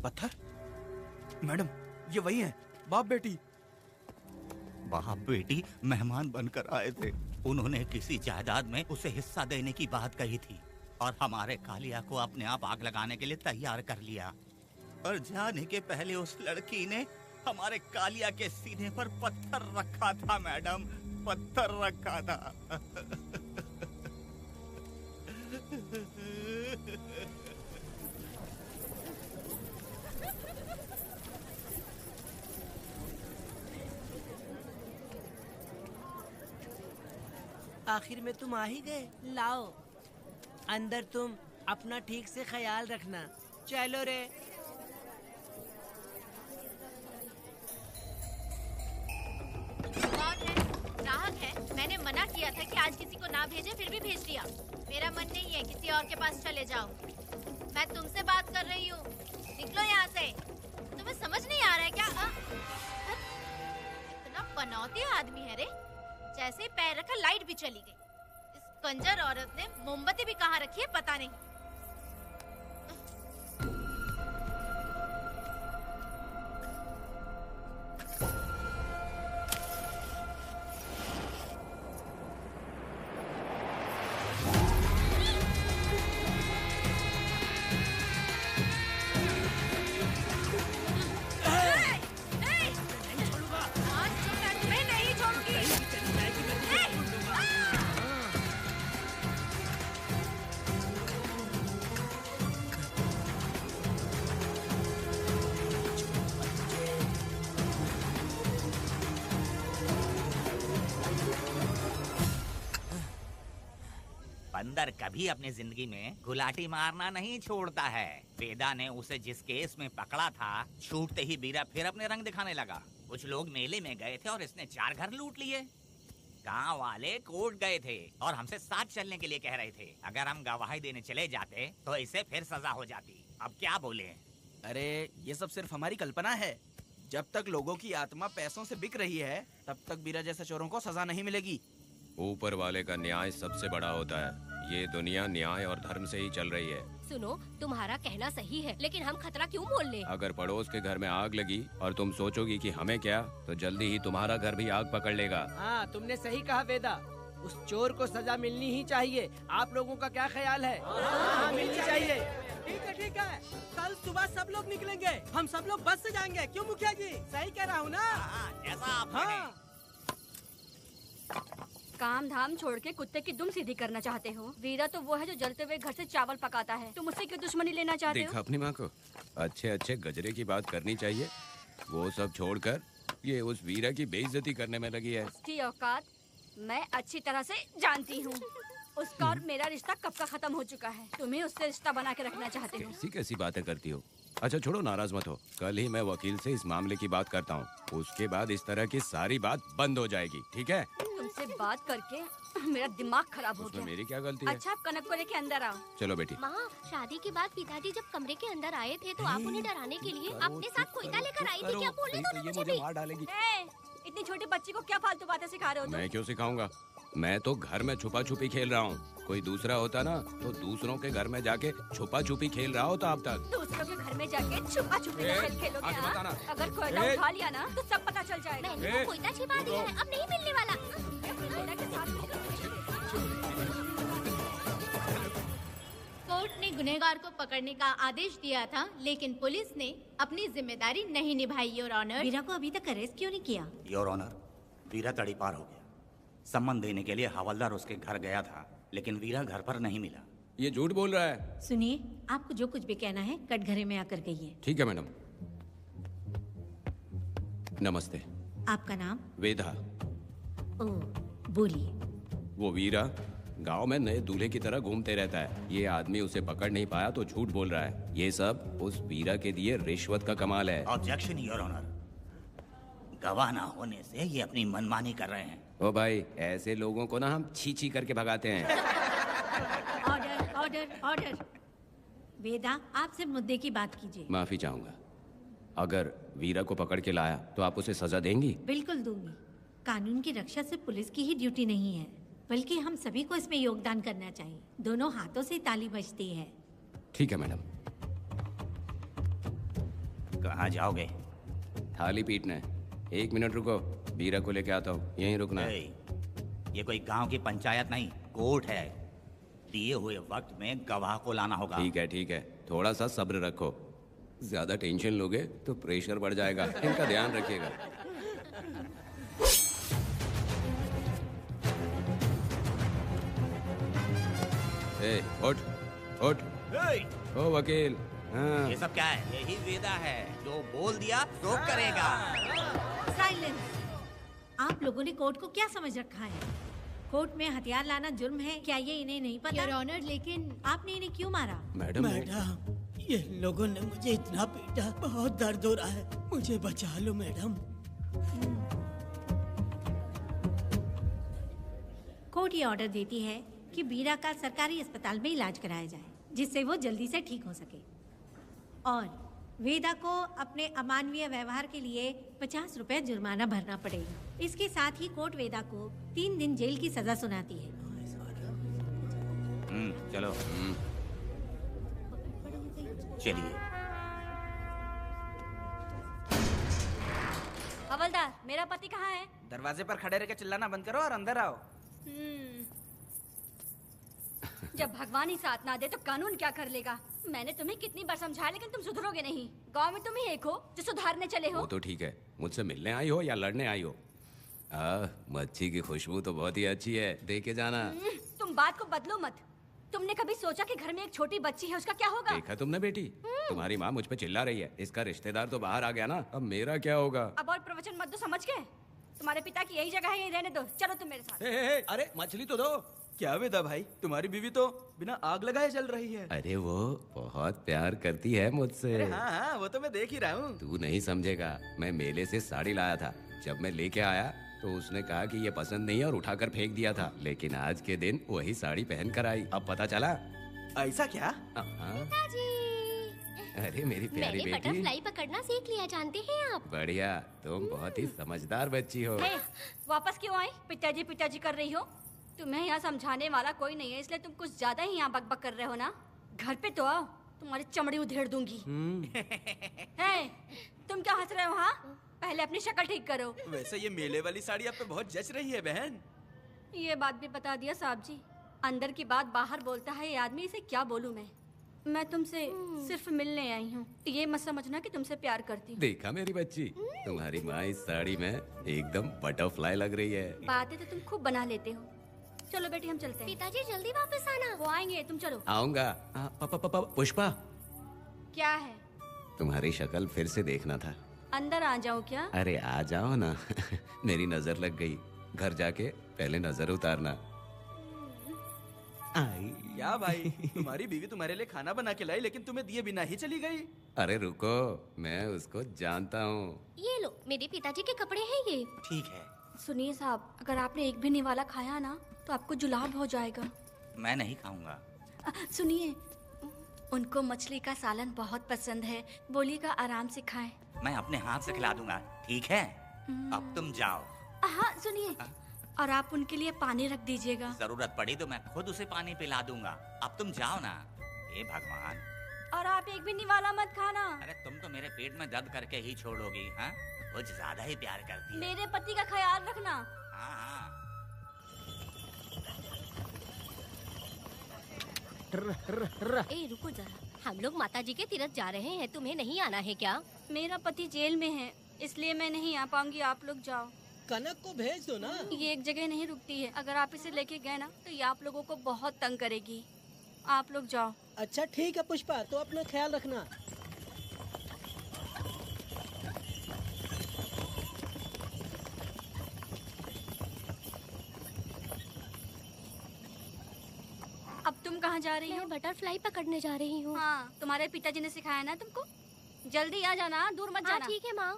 पत्थर? मैडम, ये वही है, बाप बेटी। बाप बेटी मेहमान बनकर आए थे। उन्होंने किसी जायदाद में उसे हिस्सा देने की बात कही थी और हमारे कालिया को अपने आप आग लगाने के लिए तैयार कर लिया। और जाने के पहले उस लड़की ने हमारे कालिया के सीने पर पत्थर रखा था मैडम, पत्थर रखा था। आखिर में तुम आ ही गए। लाओ, अंदर तुम अपना ठीक से ख्याल रखना। चलो रे। कौन है? ग्राहक है। मैंने मना किया था कि आज किसी को ना भेजे, फिर भी भेज दिया। मेरा मन नहीं है, किसी और के पास चले जाओ। मैं तुमसे बात कर रही हूँ, निकलो यहाँ से। तुम्हें समझ नहीं आ रहा है क्या? इतना पनौती आदमी है रे। जैसे पैर रखा लाइट भी चली गई। इस कंजर औरत ने मोमबत्ती भी कहाँ रखी है पता नहीं। बंदर कभी अपनी जिंदगी में गुलाटी मारना नहीं छोड़ता है। वेदा ने उसे जिस केस में पकड़ा था, छूटते ही बीरा फिर अपने रंग दिखाने लगा। कुछ लोग मेले में गए थे और इसने 4 घर लूट लिए। गांव वाले कोर्ट गए थे और हमसे साथ चलने के लिए कह रहे थे। अगर हम गवाही देने चले जाते तो इसे फिर सजा हो जाती। अब क्या बोले? अरे ये सब सिर्फ हमारी कल्पना है। जब तक लोगों की आत्मा पैसों से बिक रही है तब तक वीरा जैसे चोरों को सजा नहीं मिलेगी। ऊपर वाले का न्याय सबसे बड़ा होता है। ये दुनिया न्याय और धर्म से ही चल रही है। सुनो, तुम्हारा कहना सही है, लेकिन हम खतरा क्यों मोल ले? अगर पड़ोस के घर में आग लगी और तुम सोचोगी कि हमें क्या, तो जल्दी ही तुम्हारा घर भी आग पकड़ लेगा। हाँ, तुमने सही कहा वेदा। उस चोर को सजा मिलनी ही चाहिए। आप लोगों का क्या ख्याल है? हाँ, मिलनी चाहिए। ठीक है। कल सुबह सब लोग निकलेंगे। हम सब लोग बस से जाएंगे। क्यों मुखिया जी? सही कह रहा हूँ ना? ऐसा आप हाँ। काम धाम छोड़ के कुत्ते की दुम सीधी करना चाहते हो? वीरा तो वो है जो जलते हुए घर से चावल पकाता है। तुम उससे क्यों दुश्मनी लेना चाहते हो? देखा अपनी माँ को, अच्छे अच्छे गजरे की बात करनी चाहिए। वो सब छोड़कर ये उस वीरा की बेइज्जती करने में लगी है। उसकी औकात मैं अच्छी तरह से जानती हूँ। उसका और मेरा रिश्ता कब का खत्म हो चुका है। तुम्हें उससे रिश्ता बना के रखना चाहते हो। कैसी कैसी बातें करती हो। अच्छा छोड़ो, नाराज मत हो। कल ही मैं वकील से इस मामले की बात करता हूँ। उसके बाद इस तरह की सारी बात बंद हो जाएगी, ठीक है? तुमसे बात करके मेरा दिमाग खराब हो गया। मेरी क्या गलती है? अच्छा, आप कनक को लेके अंदर आओ। चलो बेटी। माँ, शादी के बाद पिताजी जब कमरे के अंदर आए थे तो आप उन्हें डराने के लिए अपने साथ कोयता लेकर आई थी। क्या बोले तो मुझे भी? मार डालेगी। इतनी छोटी बच्ची को क्या फालतू बातें सिखा रहे हो तुम? मैं क्यों सिखाऊंगा? मैं तो घर में छुपा छुपी खेल रहा हूँ। कोई दूसरा होता ना तो दूसरों के घर में जाके छुपा छुपी खेल रहा होता अब तक। दूसरों के घर में जाके छुपा छुपी खेल खेलोगे? हाँ? अगर कोयला उठा लिया ना तो सब पता चल जाएगा। मैंने तो कोयता छिपा दिया है, अब नहीं मिलने वाला। कोर्ट ने गुनहगार को पकड़ने का आदेश दिया था, लेकिन पुलिस ने अपनी जिम्मेदारी नहीं निभाई। योर ऑनर, वीरा को अभी तक अरेस्ट क्यों नहीं किया? योर ऑनर, वीरा तड़ीपार हो गया। सम्मान देने के लिए हवलदार उसके घर गया था, लेकिन वीरा घर पर नहीं मिला। ये झूठ बोल रहा है। सुनिए, आपको जो कुछ भी कहना है कटघरे में आकर कहिए। ठीक है मैडम। नमस्ते। आपका नाम? वेदा। ओह, बोलिए। वो वीरा गांव में नए दूल्हे की तरह घूमते रहता है। ये आदमी उसे पकड़ नहीं पाया तो झूठ बोल रहा है। ये सब उस वीरा के दिए रिश्वत का कमाल है। Objection your honour. गवाह ना होने से ये अपनी मनमानी कर रहे हैं। ओ भाई, ऐसे लोगों को ना हम छी छी करके भगाते हैं। Order, order, order. वेदा, आप सिर्फ मुद्दे की बात कीजिए। माफी चाहूंगा। अगर वीरा को पकड़ के लाया तो आप उसे सजा देंगी? बिल्कुल दूंगी। कानून की रक्षा सिर्फ पुलिस की ही ड्यूटी नहीं है, बल्कि हम सभी को इसमें योगदान करना चाहिए। दोनों हाथों से ताली बजती है। ठीक है मैडम। कहाँ जाओगे? थाली पीटने। 1 मिनट रुको, वीरा को लेके आता हूँ। यहीं रुकना है। ये कोई गांव की पंचायत नहीं, कोर्ट है। दिए हुए वक्त में गवाह को लाना होगा। ठीक है। थोड़ा सा सब्र रखो। ज्यादा टेंशन लोगे तो प्रेशर बढ़ जाएगा। इनका ध्यान रखिएगा। उठ। ओ वकील। हाँ। ये सब क्या है? यही वेदा है, जो बोल दिया तो करेगा। साइलेंस। आप लोगों ने कोर्ट को क्या समझ रखा है? कोर्ट में हथियार लाना जुर्म है, क्या ये इन्हें नहीं पता? योर ऑनर, लेकिन आपने इन्हें क्यों मारा? मैडम, ये लोगों ने मुझे इतना पीटा, बहुत दर्द हो रहा है। मुझे बचा लो मैडम। कोर्ट ये ऑर्डर देती है कि वीरा का सरकारी अस्पताल में इलाज कराया जाए, जिससे वो जल्दी से ठीक हो सके। और वेदा को अपने अमानवीय व्यवहार के लिए 50 रुपए जुर्माना भरना पड़ेगा। इसके साथ ही कोर्ट वेदा को 3 दिन जेल की सजा सुनाती है। चलो। चलिए। हवलदार, मेरा पति कहाँ है? दरवाजे पर खड़े रह के चिल्लाना बंद करो और अंदर आओ। जब भगवान ही साथ ना दे तो कानून क्या कर लेगा? मैंने तुम्हें कितनी बार समझाया, लेकिन तुम सुधरोगे नहीं। गांव में तुम ही एक हो जो सुधारने चले हो। वो तो ठीक है। मुझसे मिलने आई हो या लड़ने आई हो? मच्छी की खुशबू तो बहुत ही अच्छी है, दे के जाना। तुम बात को बदलो मत। तुमने कभी सोचा कि घर में एक छोटी बच्ची है, उसका क्या होगा? देखा तुमने बेटी, तुम्हारी माँ मुझ पे चिल्ला रही है। इसका रिश्तेदार तो बाहर आ गया ना, अब मेरा क्या होगा? अब और प्रवचन मत दो, समझ गए? तुम्हारे पिता की यही जगह है, यही रहने दो। चलो तुम मेरे साथ। अरे मछली तो दो। क्या वेदा भाई, तुम्हारी बीवी तो बिना आग लगाए जल रही है। अरे वो बहुत प्यार करती है मुझसे। अरे हाँ, वो तो मैं देख ही रहा हूँ। तू नहीं समझेगा। मैं मेले से साड़ी लाया था। जब मैं लेके आया तो उसने कहा कि ये पसंद नहीं है और उठाकर फेंक दिया था। लेकिन आज के दिन वही साड़ी पहन कर आई। अब पता चला। ऐसा क्या? पिताजी, अरे मेरी प्यारी मैंने बेटी, बटरफ्लाई पकड़ना सीख लिया, जानते हैं आप? बढ़िया, तुम बहुत ही समझदार बच्ची हो। हे, वापस क्यों आई? पिताजी पिताजी कर रही हो? तुम्हें यहाँ समझाने वाला कोई नहीं है, इसलिए तुम कुछ ज्यादा ही यहाँ बकबक कर रहे हो ना। घर पे तो आओ, तुम्हारी चमड़ी उधेड़ दूंगी। हे, तुम क्या हंस रहे हो? हाँ, पहले अपनी शक्ल ठीक करो। वैसे ये मेले वाली साड़ी आप पे बहुत जच रही है बहन। ये बात भी बता दिया साहब जी, अंदर की बात बाहर बोलता है ये आदमी, इसे क्या बोलूं मैं तुमसे सिर्फ मिलने आई हूँ, ये मत समझना कि तुमसे प्यार करती हूँ। देखा मेरी बच्ची, तुम्हारी माँ इस साड़ी में एकदम बटरफ्लाई लग रही है। बातें तो तुम खूब बना लेते हो। चलो बेटी हम चलते हैं। पिताजी जल्दी वापस आना। वो आएंगे, तुम चलो। आऊंगा। पुष्पा, क्या है? तुम्हारी शक्ल फिर से देखना था। अंदर आ जाऊँ क्या? अरे आ जाओ ना। मेरी नजर लग गई, घर जाके पहले नजर उतारना। क्या भाई, तुम्हारी बीवी तुम्हारे लिए खाना बना के लाई लेकिन तुम्हें दिए बिना ही चली गई। अरे रुको, मैं उसको जानता हूँ। ये लो, मेरे पिताजी के कपड़े हैं ये। ठीक है। सुनिए साहब, अगर आपने एक भी निवाला खाया ना तो आपको जुलाब हो जाएगा। मैं नहीं खाऊंगा। सुनिए, उनको मछली का सालन बहुत पसंद है, बोलिएगा आराम से खाएं। मैं अपने हाथ से खिला दूंगा, ठीक है? अब तुम जाओ। हाँ सुनिए, और आप उनके लिए पानी रख दीजिएगा। जरूरत पड़ी तो मैं खुद उसे पानी पिला दूंगा। अब तुम जाओ ना। हे भगवान। और आप एक भी निवाला मत खाना। अरे तुम तो मेरे पेट में दर्द करके ही छोड़ोगी, हाँ? कुछ ज्यादा ही प्यार करती है। मेरे पति का ख्याल रखना। हाँ हाँ। ए रुको जरा, हम लोग माता जी के तीर्थ जा रहे हैं, तुम्हें नहीं आना है क्या? मेरा पति जेल में है, इसलिए मैं नहीं आ पाऊंगी, आप लोग जाओ। कनक को भेज दो ना। ये एक जगह नहीं रुकती है, अगर आप इसे लेके गए ना तो ये आप लोगों को बहुत तंग करेगी। आप लोग जाओ। अच्छा ठीक है पुष्पा, तो अपना ख्याल रखना। अब तुम कहाँ जा रही हो? मैं बटरफ्लाई पकड़ने जा रही हूँ। हाँ, तुम्हारे पिताजी ने सिखाया ना तुमको। जल्दी आ जाना, दूर मत जाना। ठीक है माँ।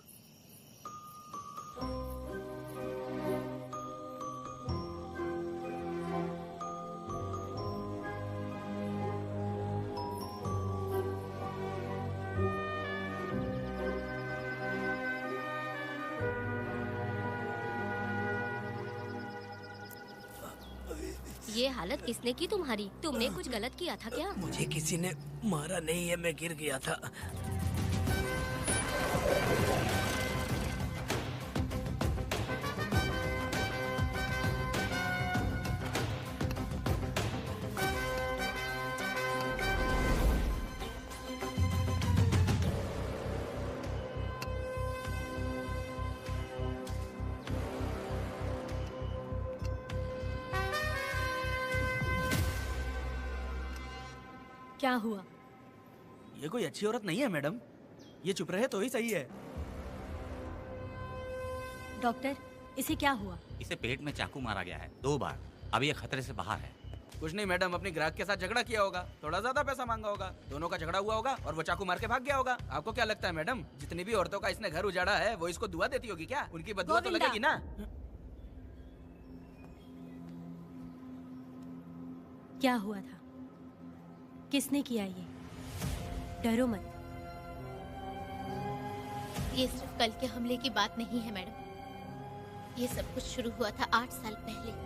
ये हालत किसने की तुम्हारी? तुमने कुछ गलत किया था क्या? मुझे किसी ने मारा नहीं है, मैं गिर गया था। क्या हुआ? ये कोई अच्छी औरत नहीं है मैडम, ये चुप रहे तो ही सही है। डॉक्टर, इसे क्या हुआ? इसे पेट में चाकू मारा गया है 2 बार। अब ये खतरे से बाहर है। कुछ नहीं मैडम, अपने ग्राहक के साथ झगड़ा किया होगा, थोड़ा ज्यादा पैसा मांगा होगा, दोनों का झगड़ा हुआ होगा और वो चाकू मार के भाग गया होगा। आपको क्या लगता है मैडम, जितनी भी औरतों का इसने घर उजाड़ा है वो इसको दुआ देती होगी क्या? उनकी बदुआ तो लगेगी ना। क्या हुआ था? किसने किया ये? डरो मत। ये सिर्फ कल के हमले की बात नहीं है मैडम, ये सब कुछ शुरू हुआ था 8 साल पहले।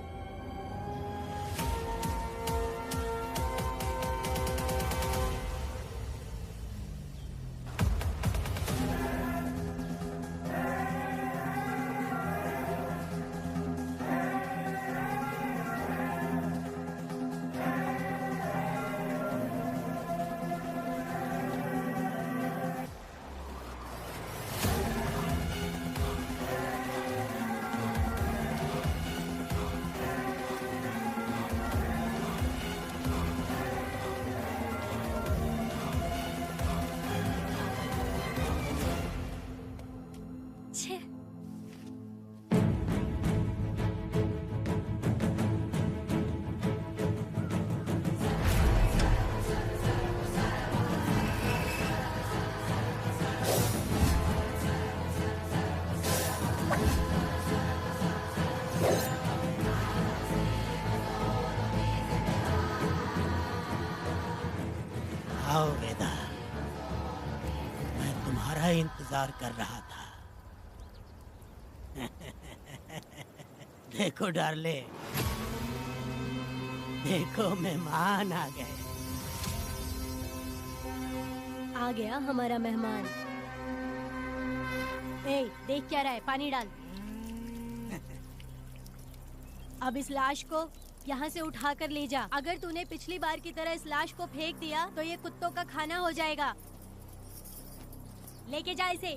आओ वेदा, तुम्हारा इंतजार कर रहा था। देखो डार्ले, देखो मेहमान आ गए। आ गया हमारा मेहमान। ए, देख क्या रहा है, पानी डाल। अब इस लाश को यहाँ से उठाकर ले जा। अगर तूने पिछली बार की तरह इस लाश को फेंक दिया तो ये कुत्तों का खाना हो जाएगा। लेके जा इसे।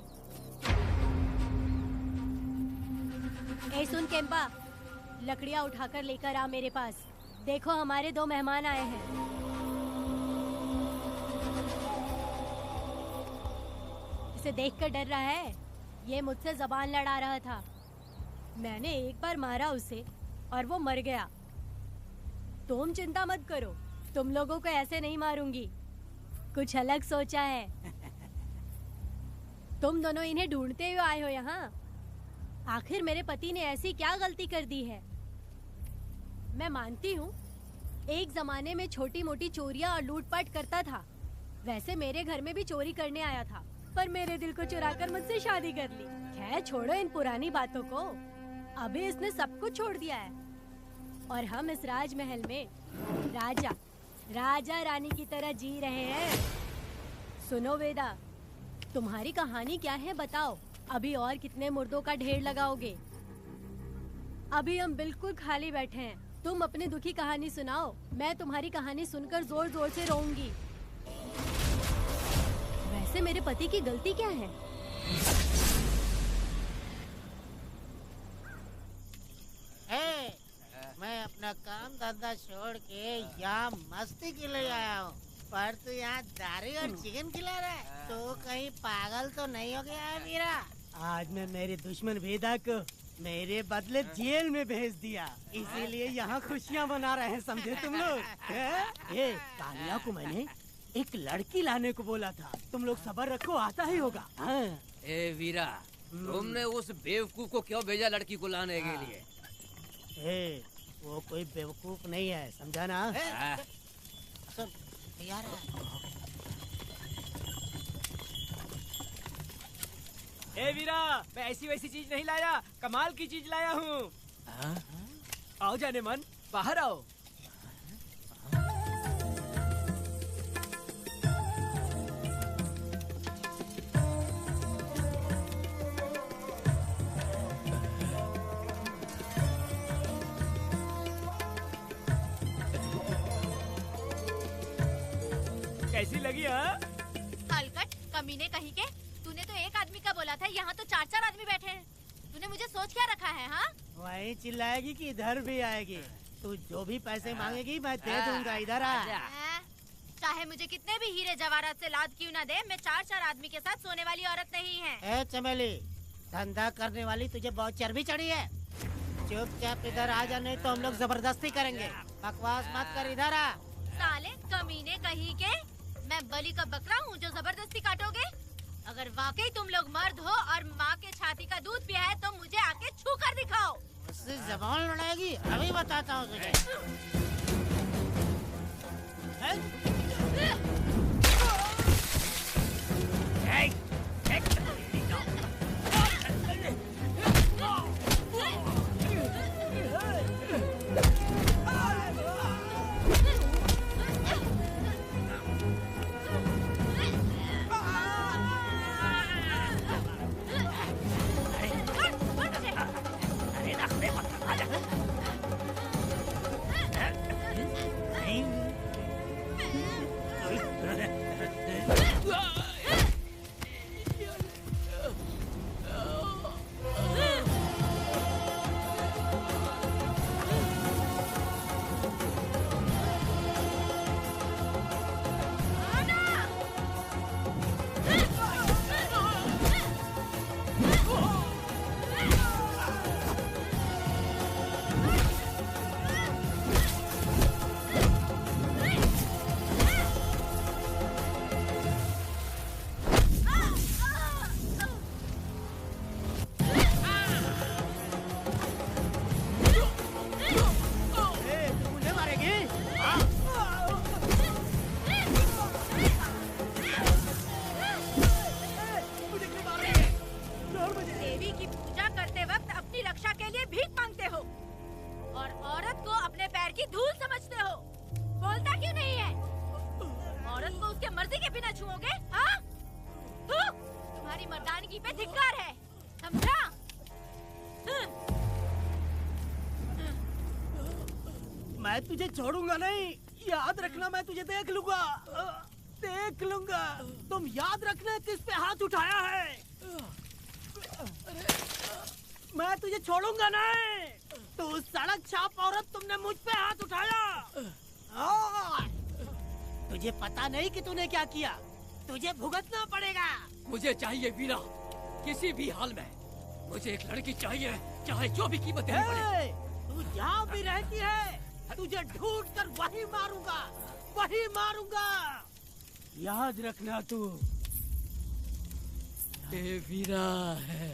ए सुन केम्पा, लकड़ियाँ उठाकर लेकर आ मेरे पास। देखो हमारे 2 मेहमान आए हैं। इसे देखकर डर रहा है? ये मुझसे जबान लड़ा रहा था। मैंने एक बार मारा उसे और वो मर गया। तुम चिंता मत करो, तुम लोगों को ऐसे नहीं मारूंगी। कुछ अलग सोचा है। तुम दोनों इन्हें ढूंढते हुए आए हो यहाँ। आखिर मेरे पति ने ऐसी क्या गलती कर दी है? मैं मानती हूँ एक जमाने में छोटी मोटी चोरियाँ और लूटपाट करता था। वैसे मेरे घर में भी चोरी करने आया था, पर मेरे दिल को चुराकर मुझसे शादी कर ली। खैर छोड़ो इन पुरानी बातों को। अभी इसने सब कुछ छोड़ दिया है और हम इस राजमहल में राजा रानी की तरह जी रहे हैं। सुनो वेदा, तुम्हारी कहानी क्या है बताओ। अभी और कितने मुर्दों का ढेर लगाओगे? अभी हम बिल्कुल खाली बैठे हैं। तुम अपनी दुखी कहानी सुनाओ। मैं तुम्हारी कहानी सुनकर जोर जोर से रोऊंगी। वैसे मेरे पति की गलती क्या है? मैं अपना काम धंधा छोड़ के यहाँ मस्ती के लिए आया हूँ, पर तू यहाँ दारू और चिकन खिला रहा है। तो कहीं पागल तो नहीं हो गया है वीरा? आज मैं मेरे दुश्मन वेदा को मेरे बदले जेल में भेज दिया, इसीलिए यहाँ खुशियाँ मना रहे हैं, समझे तुम लोग? ए, कालिया को मैंने एक लड़की लाने को बोला था। तुम लोग सब्र रखो, आता ही होगा। ए वीरा, तुमने उस बेवकूफ को क्यों भेजा लड़की को लाने के लिए? ए, वो कोई बेवकूफ नहीं है, समझा ना? यार ए वीरा, मैं ऐसी वैसी चीज नहीं लाया, कमाल की चीज लाया हूँ। आओ जाने मन, बाहर आओ। कैसी लगी? हाँ हलकट कमीने कहीं के। तूने तो एक आदमी का बोला था, यहाँ तो 4-4 आदमी बैठे हैं। तूने मुझे सोच क्या रखा है? हाँ, वहीं चिल्लाएगी कि इधर भी आएगी? तू जो भी पैसे मांगेगी मैं दे दूंगा। इधर आ। चाहे मुझे कितने भी हीरे जवाहरात से लाद क्यों ना दे, मैं 4-4 आदमी के साथ सोने वाली औरत नहीं है। ए चमेली, धंधा करने वाली तुझे बहुत चर्बी चढ़ी है। चुपचाप इधर आ जा, नहीं तो हम लोग जबरदस्ती करेंगे। बकवास मत कर, इधर आ। साले कमीने कहीं के, मैं बलि का बकरा हूँ जो जबरदस्ती काटोगे? अगर वाकई तुम लोग मर्द हो और माँ के छाती का दूध पिया है तो मुझे आके छू कर दिखाओ। उससे जबान लड़ाएगी? अभी बताता हूँ तुझे। घूमोगे? हाँ? तुम्हारी मर्दानगी पे धिक्कार है, समझा? मैं तुझे छोड़ूंगा नहीं, याद रखना। मैं तुझे देख लूंगा, देख लूंगा। तुम याद रखना किस पे हाथ उठाया है। मैं तुझे छोड़ूंगा नहीं। तू सड़क छाप औरत, तुमने मुझ पे हाथ उठाया। तुझे पता नहीं कि तूने क्या किया। तुझे भुगतना पड़ेगा। मुझे चाहिए वीरा, किसी भी हाल में। मुझे एक लड़की चाहिए, चाहे जो भी कीमत देनी पड़े। तू जहाँ भी रहती है, तुझे ढूंढ कर वही मारूंगा, वही मारूंगा। याद रखना तू। ए वीरा है।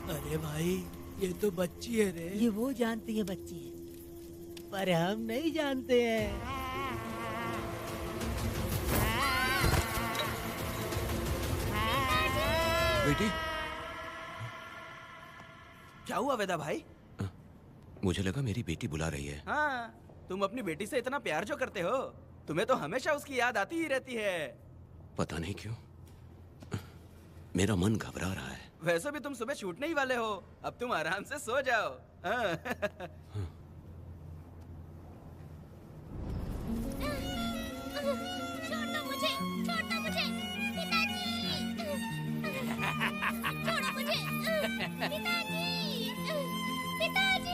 अरे भाई, ये तो बच्ची है रे। ये वो जानती है बच्ची है, पर हम नहीं जानते हैं। बेटी, क्या हुआ वेदा भाई? मुझे लगा मेरी बेटी बुला रही है। हाँ, तुम अपनी बेटी से इतना प्यार जो करते हो, तुम्हें तो हमेशा उसकी याद आती ही रहती है। पता नहीं क्यों मेरा मन घबरा रहा है। वैसे भी तुम सुबह छूटने ही वाले हो, अब तुम आराम से सो जाओ। हाँ। छोड़ दो मुझे, छोड़ दो मुझे, पिताजी। छोड़ो मुझे, पिताजी, पिताजी।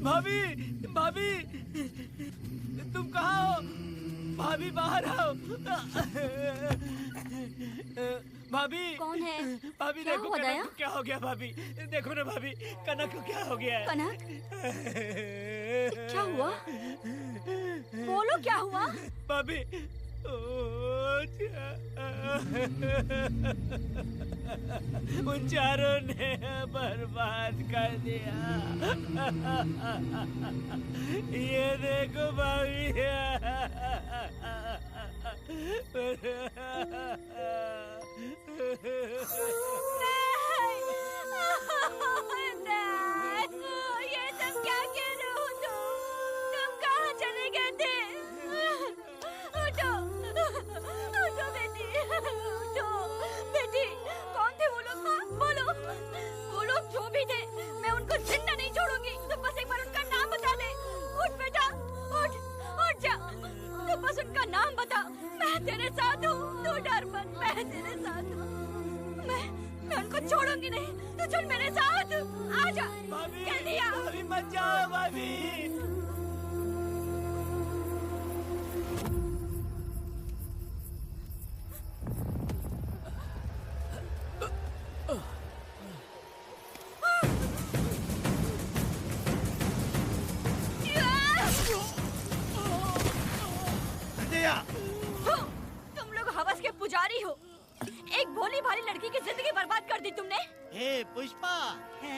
भाभी, भाभी, तुम कहाँ हो? भाभी बाहर आओ। भाभी। कौन है? भाभी क्या देखो हुआ कनक दया? को क्या हो गया। भाभी देखो ना भाभी, कनक को क्या हो गया है। कनक, क्या हुआ? बोलो क्या हुआ? भाभी, उन चारों ने बर्बाद कर दिया। ये देखो भाभी। ये सब क्या कह रहे हो तुम कहाँ चले गए थे? उठो, उठो बेटी, उठो। बेटी, कौन थे वो लोग? बोलो, वो लोग जो भी थे, मैं उनको जिंदा नहीं छोड़ूंगी। तुम बस एक बार उनका नाम बता दे। उठ बेटा, उठ, उठ जा। तुम बस उनका नाम बता, मैं तेरे साथ हूँ। तू डर मत, मैं तेरे साथ हूँ। मैं उनको छोड़ूंगी नहीं। तू चल मेरे साथ, आजा जल्दी आ। भाभी मत जाओ भाभी। तुम लोग हवस के पुजारी हो। एक भोली भाली लड़की की जिंदगी बर्बाद कर दी तुमने। हे पुष्पा,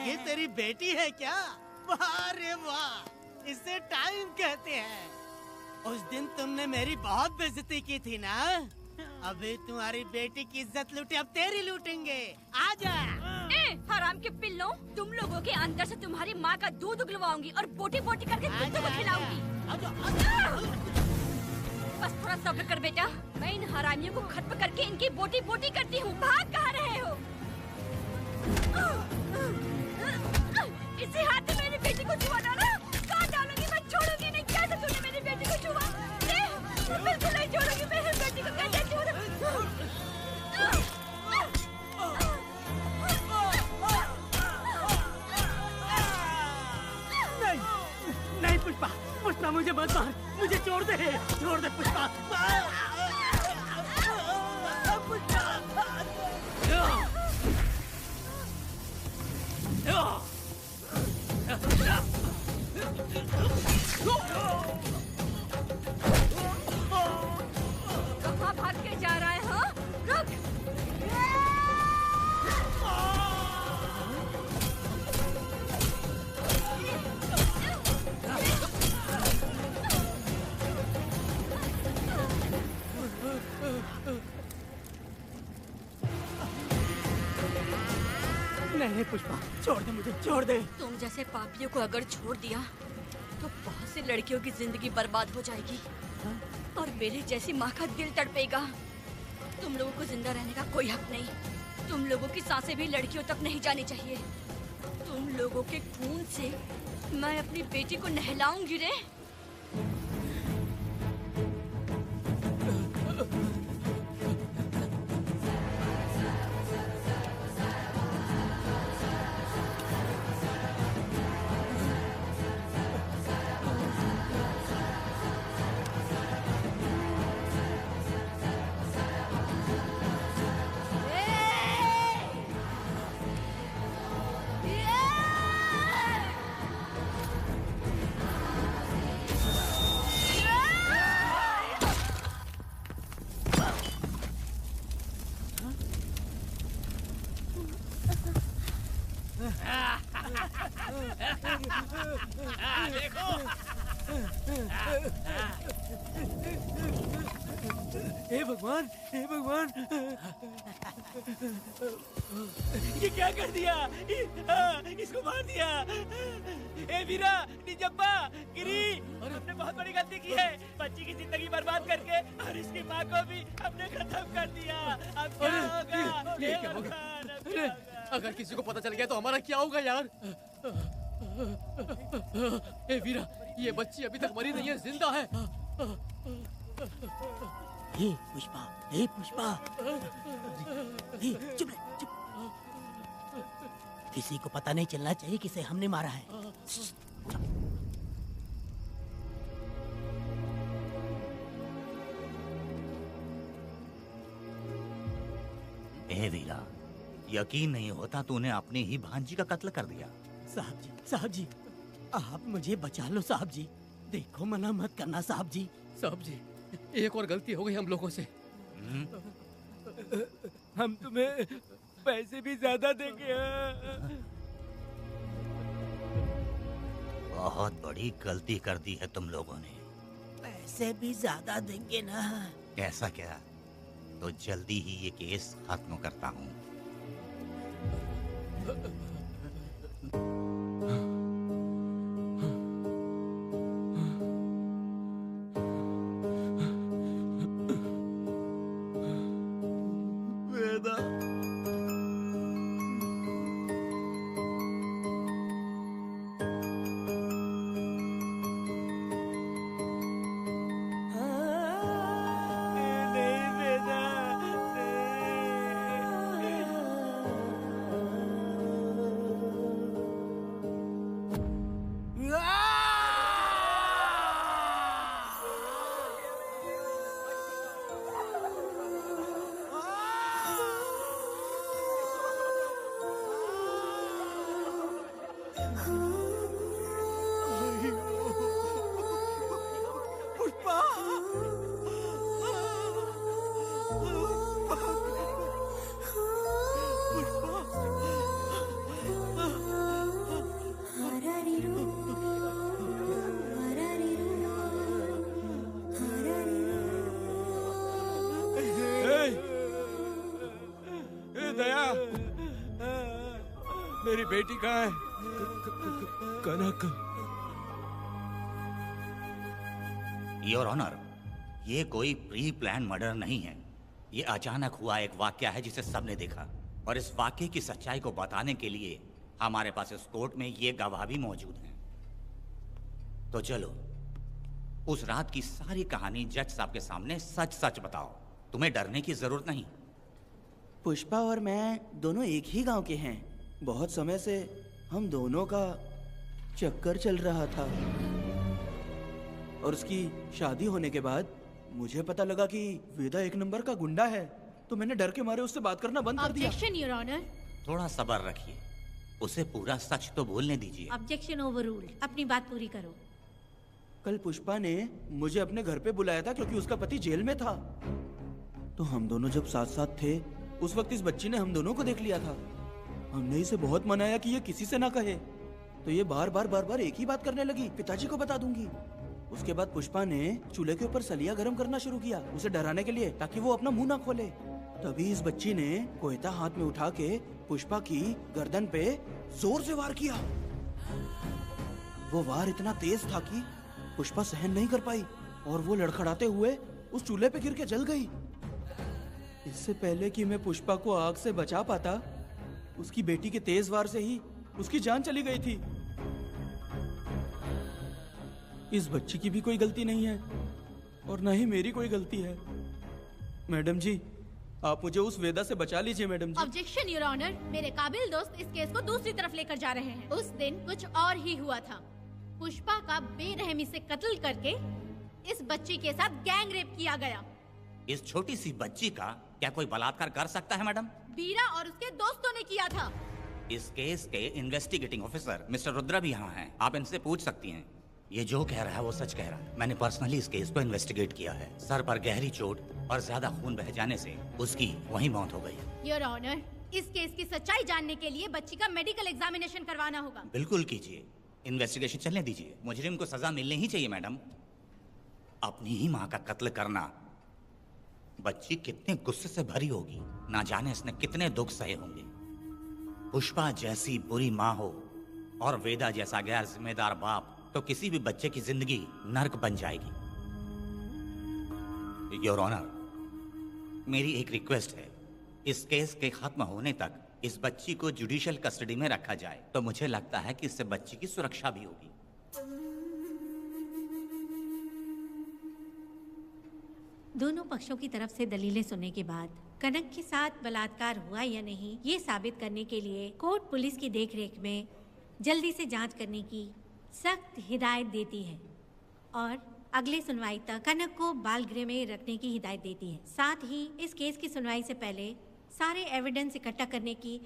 ये तेरी बेटी है क्या? वाह रे वाह, इसे टाइम कहते हैं। उस दिन तुमने मेरी बहुत बेइज्जती की थी ना। अभी तुम्हारी बेटी की इज्जत लूटे, अब तेरी लूटेंगे। आजा। हराम के पिल्लों, तुम लोगों के अंदर से तुम्हारी माँ का दूध उगलवाऊंगी और बोटी बोटी करके कुत्तों को खिलाऊंगी। बस थोड़ा सब्र कर बेटा, मैं इन हरामियों को खत्म करके इनकी बोटी बोटी करती हूँ। भाग कहाँ रहे हो? इसी हाथ से मेरी बेटी को छुआ डाला, काट डालूंगी, मैं छोड़ूंगी नहीं। कैसे तूने मेरी बेटी को छुआ? बिल्कुल नहीं छोड़ूंगी मेरी बेटी को। कैसे छोड़? नहीं पुष्पा, पुष्पा मुझे मत मार, मुझे छोड़ दे, छोड़ दे पुष्पा। पुष्पा। नहीं पुष्पा, छोड़ दे मुझे, छोड़ दे। तुम जैसे पापियों को अगर छोड़ दिया तो बहुत सी लड़कियों की जिंदगी बर्बाद हो जाएगी और मेरी जैसी माँ का दिल तड़पेगा। तुम लोगों को जिंदा रहने का कोई हक नहीं। तुम लोगों की सांसें भी लड़कियों तक नहीं जानी चाहिए। तुम लोगों के खून से मैं अपनी बेटी को नहलाऊंगी रे। हे भगवान, हे भगवान, ये क्या कर दिया? इसको मार दिया। ए वीरा, निजब्बा, गिरी, हमने बहुत बड़ी गलती की है। बच्ची की जिंदगी बर्बाद करके और इसकी माँ को भी हमने खत्म कर दिया। अब क्या होगा? ये क्या होगा? अरे, अगर किसी को पता चल गया तो हमारा क्या होगा यार? ए वीरा, ये बच्ची अभी तक मरी नहीं है, जिंदा है। हे पुष्पा, हे पुष्पा, चुप रह, चुप। किसी को पता नहीं चलना चाहिए किसे हमने मारा है। ए वीरा, यकीन नहीं होता तूने अपनी ही भांजी का कत्ल कर दिया। साहब जी, आप मुझे बचा लो साहब जी। देखो मना मत करना साहब जी। साहब जी, एक और गलती हो गई हम लोगों से। हम तुम्हें पैसे भी ज्यादा देंगे। बहुत बड़ी गलती कर दी है तुम लोगों ने। पैसे भी ज्यादा देंगे ना? ऐसा क्या? तो जल्दी ही ये केस खत्म करता हूँ। मेरी बेटी कहाँ है? कनक। योर ऑनर, ये कोई प्री प्लान मर्डर नहीं है। ये अचानक हुआ एक वाकया है जिसे सबने देखा, और इस वाकये की सच्चाई को बताने के लिए हमारे पास इस कोर्ट में ये गवाह भी मौजूद हैं। तो चलो उस रात की सारी कहानी जज साहब के सामने सच सच बताओ। तुम्हें डरने की जरूरत नहीं। पुष्पा और मैं दोनों एक ही गांव के हैं। बहुत समय से हम दोनों का चक्कर चल रहा था, और उसकी शादी होने के बाद मुझे पता लगा कि वेदा एक नंबर का गुंडा है, तो मैंने डर के मारे उससे बात करना बंद कर दिया। Objection your honour. थोड़ा सब्र रखिए, उसे पूरा सच तो बोलने दीजिए। Objection overruled. अपनी बात पूरी करो। कल पुष्पा ने मुझे अपने घर पे बुलाया था क्योंकि उसका पति जेल में था। तो हम दोनों जब साथ साथ थे उस वक्त इस बच्ची ने हम दोनों को देख लिया था। हमने इसे बहुत मनाया कि ये किसी से ना कहे, तो ये बार बार एक ही बात करने लगी, पिताजी को बता दूंगी। उसके बाद पुष्पा ने चूल्हे के ऊपर सलिया गर्म करना शुरू किया उसे डराने के लिए, ताकि वो अपना मुंह ना खोले। तभी इस बच्ची ने कोयता हाथ में उठा के पुष्पा की गर्दन पे जोर से वार किया। वो वार इतना तेज था कि पुष्पा सहन नहीं कर पाई और वो लड़खड़ाते हुए उस चूल्हे पे गिर के जल गई। इससे पहले कि मैं पुष्पा को आग से बचा पाता, उसकी बेटी के तेज वार से ही उसकी जान चली गई थी। इस बच्ची की भी कोई गलती नहीं है और न ही मेरी कोई गलती है। मैडम जी, आप मुझे उस वेदा से बचा लीजिए मैडम जी। ऑब्जेक्शन योर ऑनर, मेरे काबिल दोस्त इस केस को दूसरी तरफ लेकर जा रहे हैं। उस दिन कुछ और ही हुआ था। पुष्पा का बेरहमी से कत्ल करके इस बच्ची के साथ गैंग रेप किया गया। इस छोटी सी बच्ची का क्या कोई बलात्कार कर सकता है मैडम? वीरा और उसके दोस्तों ने किया था। इस केस के इन्वेस्टिगेटिंग ऑफिसर मिस्टर रुद्रा भी यहाँ हैं। आप इनसे पूछ सकती हैं। ये जो कह रहा है वो सच कह रहा है। मैंने पर्सनली इस केस को इन्वेस्टिगेट किया है। सर पर गहरी चोट और ज्यादा खून बह जाने से उसकी वहीं मौत हो गई। योर ऑनर, इस केस की सच्चाई जानने के लिए बच्ची का मेडिकल एग्जामिनेशन करवाना होगा। बिल्कुल कीजिए, इन्वेस्टिगेशन चलने दीजिए। मुजरिम को सजा मिलनी ही चाहिए मैडम। अपनी ही माँ का कत्ल करना, बच्ची कितने गुस्से से भरी होगी, ना जाने इसने कितने दुख सहे होंगे। पुष्पा जैसी बुरी माँ हो और वेदा जैसा गैर जिम्मेदार बाप, तो किसी भी बच्चे की जिंदगी नर्क बन जाएगी। योर ऑनर, मेरी एक रिक्वेस्ट है, इस केस के खत्म होने तक इस बच्ची को जुडिशियल कस्टडी में रखा जाए, तो मुझे लगता है कि इससे बच्ची की सुरक्षा भी होगी। दोनों पक्षों की तरफ से दलीलें सुनने के बाद कनक के साथ बलात्कार हुआ या नहीं, ये साबित करने के लिए कोर्ट पुलिस की देखरेख में जल्दी से जांच करने की सख्त हिदायत देती है और अगले सुनवाई तक कनक को बाल गृह में रखने की हिदायत देती है। साथ ही इस केस की सुनवाई से पहले सारे एविडेंस इकट्ठा करने की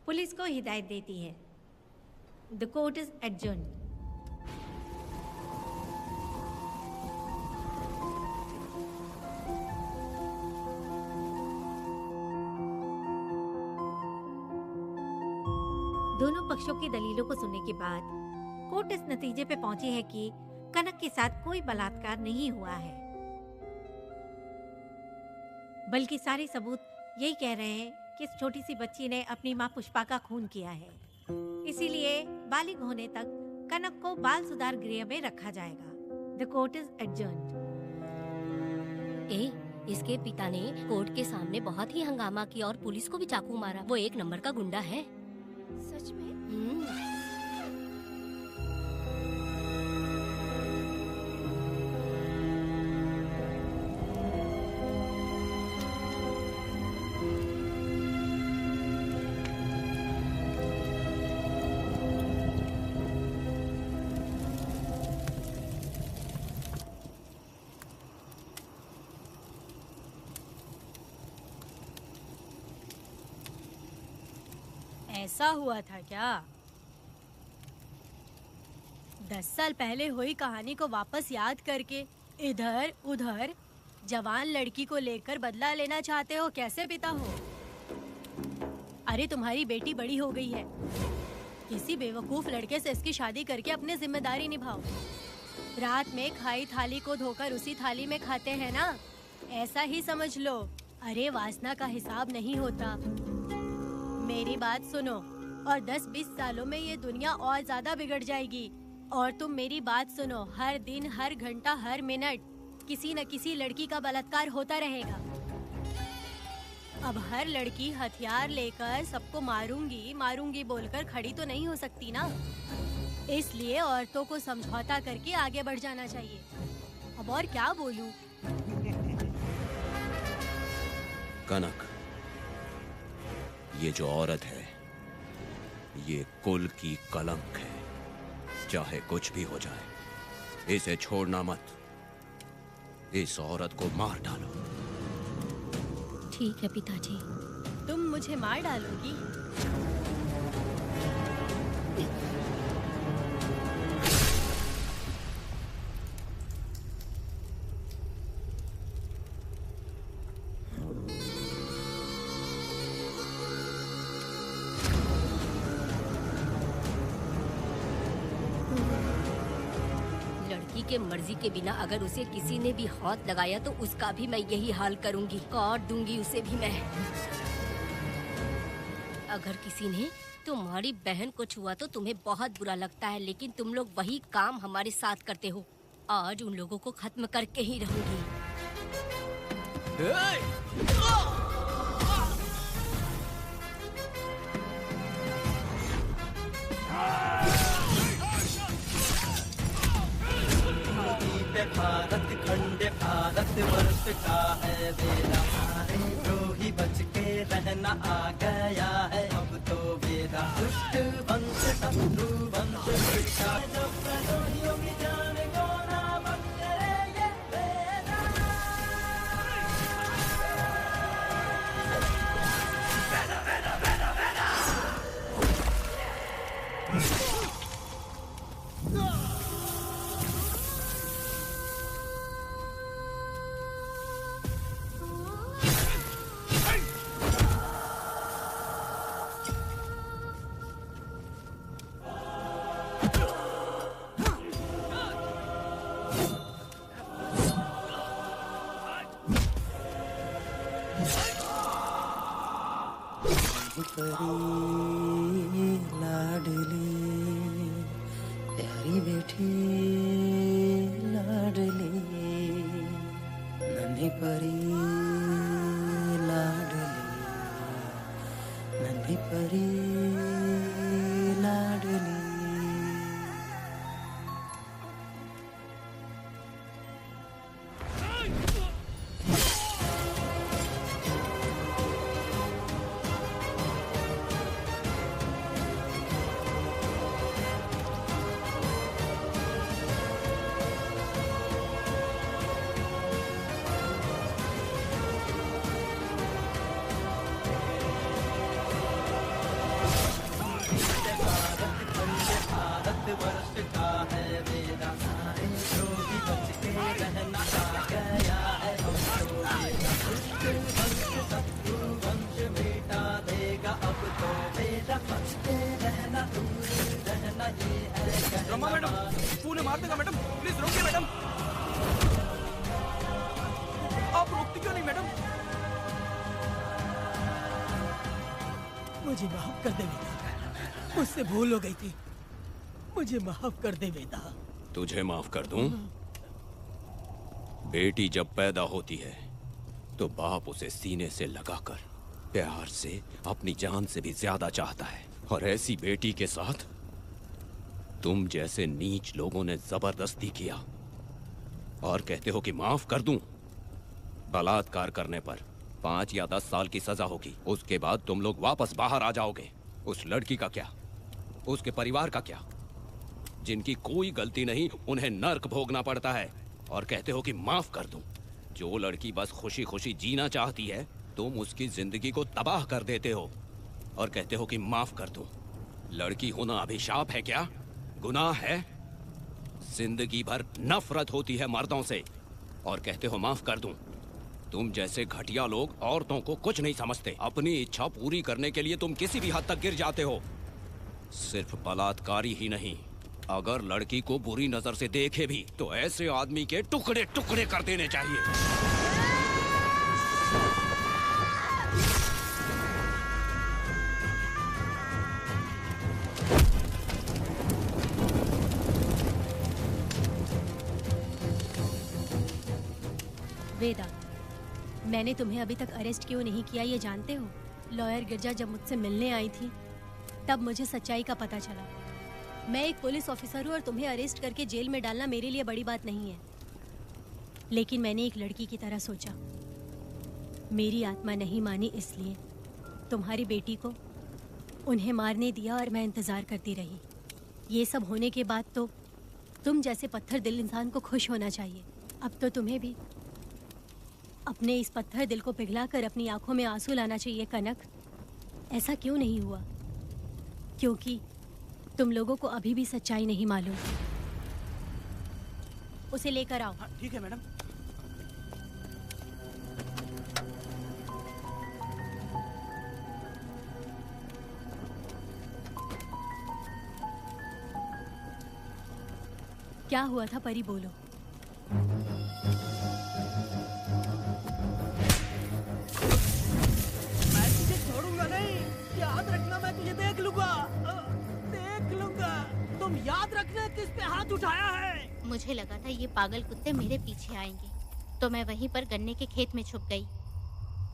पुलिस को हिदायत देती है। The court is adjourned. दोनों पक्षों की दलीलों को सुनने के बाद कोर्ट इस नतीजे पे पहुंची है कि कनक के साथ कोई बलात्कार नहीं हुआ है, बल्कि सारे सबूत यही कह रहे हैं कि इस छोटी सी बच्ची ने अपनी मां पुष्पा का खून किया है। इसीलिए बालिग होने तक कनक को बाल सुधार गृह में रखा जाएगा। The court is adjourned. इसके पिता ने कोर्ट के सामने बहुत ही हंगामा किया और पुलिस को भी चाकू मारा। वो एक नंबर का गुंडा है। सच में? ऐसा हुआ था क्या? 10 साल पहले हुई कहानी को वापस याद करके इधर उधर जवान लड़की को लेकर बदला लेना चाहते हो? कैसे पिता हो? अरे तुम्हारी बेटी बड़ी हो गई है, किसी बेवकूफ लड़के से इसकी शादी करके अपनी जिम्मेदारी निभाओ। रात में खाई थाली को धोकर उसी थाली में खाते हैं ना, ऐसा ही समझ लो। अरे वासना का हिसाब नहीं होता। मेरी बात सुनो, और 10-20 सालों में ये दुनिया और ज्यादा बिगड़ जाएगी। और तुम मेरी बात सुनो, हर दिन, हर घंटा, हर मिनट किसी न किसी लड़की का बलात्कार होता रहेगा। अब हर लड़की हथियार लेकर सबको मारूंगी मारूंगी बोलकर खड़ी तो नहीं हो सकती ना। इसलिए औरतों को समझौता करके आगे बढ़ जाना चाहिए। अब और क्या बोलूं? कनक, ये जो औरत है, ये कुल की कलंक है। चाहे कुछ भी हो जाए, इसे छोड़ना मत। इस औरत को मार डालो। ठीक है पिताजी। तुम मुझे मार डालोगी? के मर्जी के बिना अगर उसे किसी ने भी हाथ लगाया तो उसका भी मैं यही हाल करूंगी, काट दूंगी उसे भी मैं। अगर किसी ने तुम्हारी बहन को छुआ तो तुम्हें बहुत बुरा लगता है, लेकिन तुम लोग वही काम हमारे साथ करते हो। आज उन लोगों को खत्म करके ही रहूंगी। भारत खंड भारत वर्ष का है वेदा, सारे द्रोही बच के रहना आ गया है अब तो वेदा। दुष्ट वंश शत्रु वंश मिटा, जब द्रोहियों की जान को ना बंद करे ये वेदा। वेदा वेदा वेदा वेदा। परी लाडली प्यारी बेटी लाडली, नन्ही परी लाडली, नन्ही परी लाडली। रमा मैडम, तूने मार देगा मैडम, प्लीज रोकिए मैडम। आप रोकती क्यों नहीं मैडम? मुझे माफ कर दे वेदा, मुझसे भूल हो गई थी, मुझे माफ कर दे वेदा। तुझे माफ कर दूं? बेटी जब पैदा होती है तो बाप उसे सीने से लगाकर प्यार से अपनी जान से भी ज्यादा चाहता है, और ऐसी बेटी के साथ तुम जैसे नीच लोगों ने जबरदस्ती किया और कहते हो कि माफ कर दूं। बलात्कार करने पर 5 या 10 साल की सजा होगी, उसके बाद तुम लोग वापस बाहर आ जाओगे। उस लड़की का क्या, उसके परिवार का क्या? जिनकी कोई गलती नहीं उन्हें नर्क भोगना पड़ता है, और कहते हो कि माफ कर दूं। जो लड़की बस खुशी खुशी जीना चाहती है तुम उसकी जिंदगी को तबाह कर देते हो और कहते हो कि माफ कर दूं। लड़की होना अभिशाप है क्या, गुनाह है? जिंदगी भर नफरत होती है मर्दों से और कहते हो माफ कर दूं। तुम जैसे घटिया लोग औरतों को कुछ नहीं समझते। अपनी इच्छा पूरी करने के लिए तुम किसी भी हद तक गिर जाते हो। सिर्फ बलात्कारी ही नहीं, अगर लड़की को बुरी नजर से देखे भी तो ऐसे आदमी के टुकड़े टुकड़े कर देने चाहिए। वेदा, मैंने तुम्हें अभी तक अरेस्ट क्यों नहीं किया ये जानते हो? लॉयर गिरजा जब मुझसे मिलने आई थी तब मुझे सच्चाई का पता चला। मैं एक पुलिस ऑफिसर हूँ और तुम्हें अरेस्ट करके जेल में डालना मेरे लिए बड़ी बात नहीं है, लेकिन मैंने एक लड़की की तरह सोचा। मेरी आत्मा नहीं मानी, इसलिए तुम्हारी बेटी को उन्हें मारने दिया और मैं इंतज़ार करती रही। ये सब होने के बाद तो तुम जैसे पत्थर दिल इंसान को खुश होना चाहिए। अब तो तुम्हें भी अपने इस पत्थर दिल को पिघलाकर अपनी आंखों में आंसू लाना चाहिए कनक। ऐसा क्यों नहीं हुआ? क्योंकि तुम लोगों को अभी भी सच्चाई नहीं मालूम। उसे लेकर आओ। ठीक है मैडम। क्या हुआ था परी, बोलो। मैं तुझे छोड़ूंगा नहीं, याद रखना, मैं तुझे देख लूंगा, देख लूंगा। तुम याद रखना किस पे हाथ उठाया है। मुझे लगा था ये पागल कुत्ते मेरे पीछे आएंगे, तो मैं वहीं पर गन्ने के खेत में छुप गई।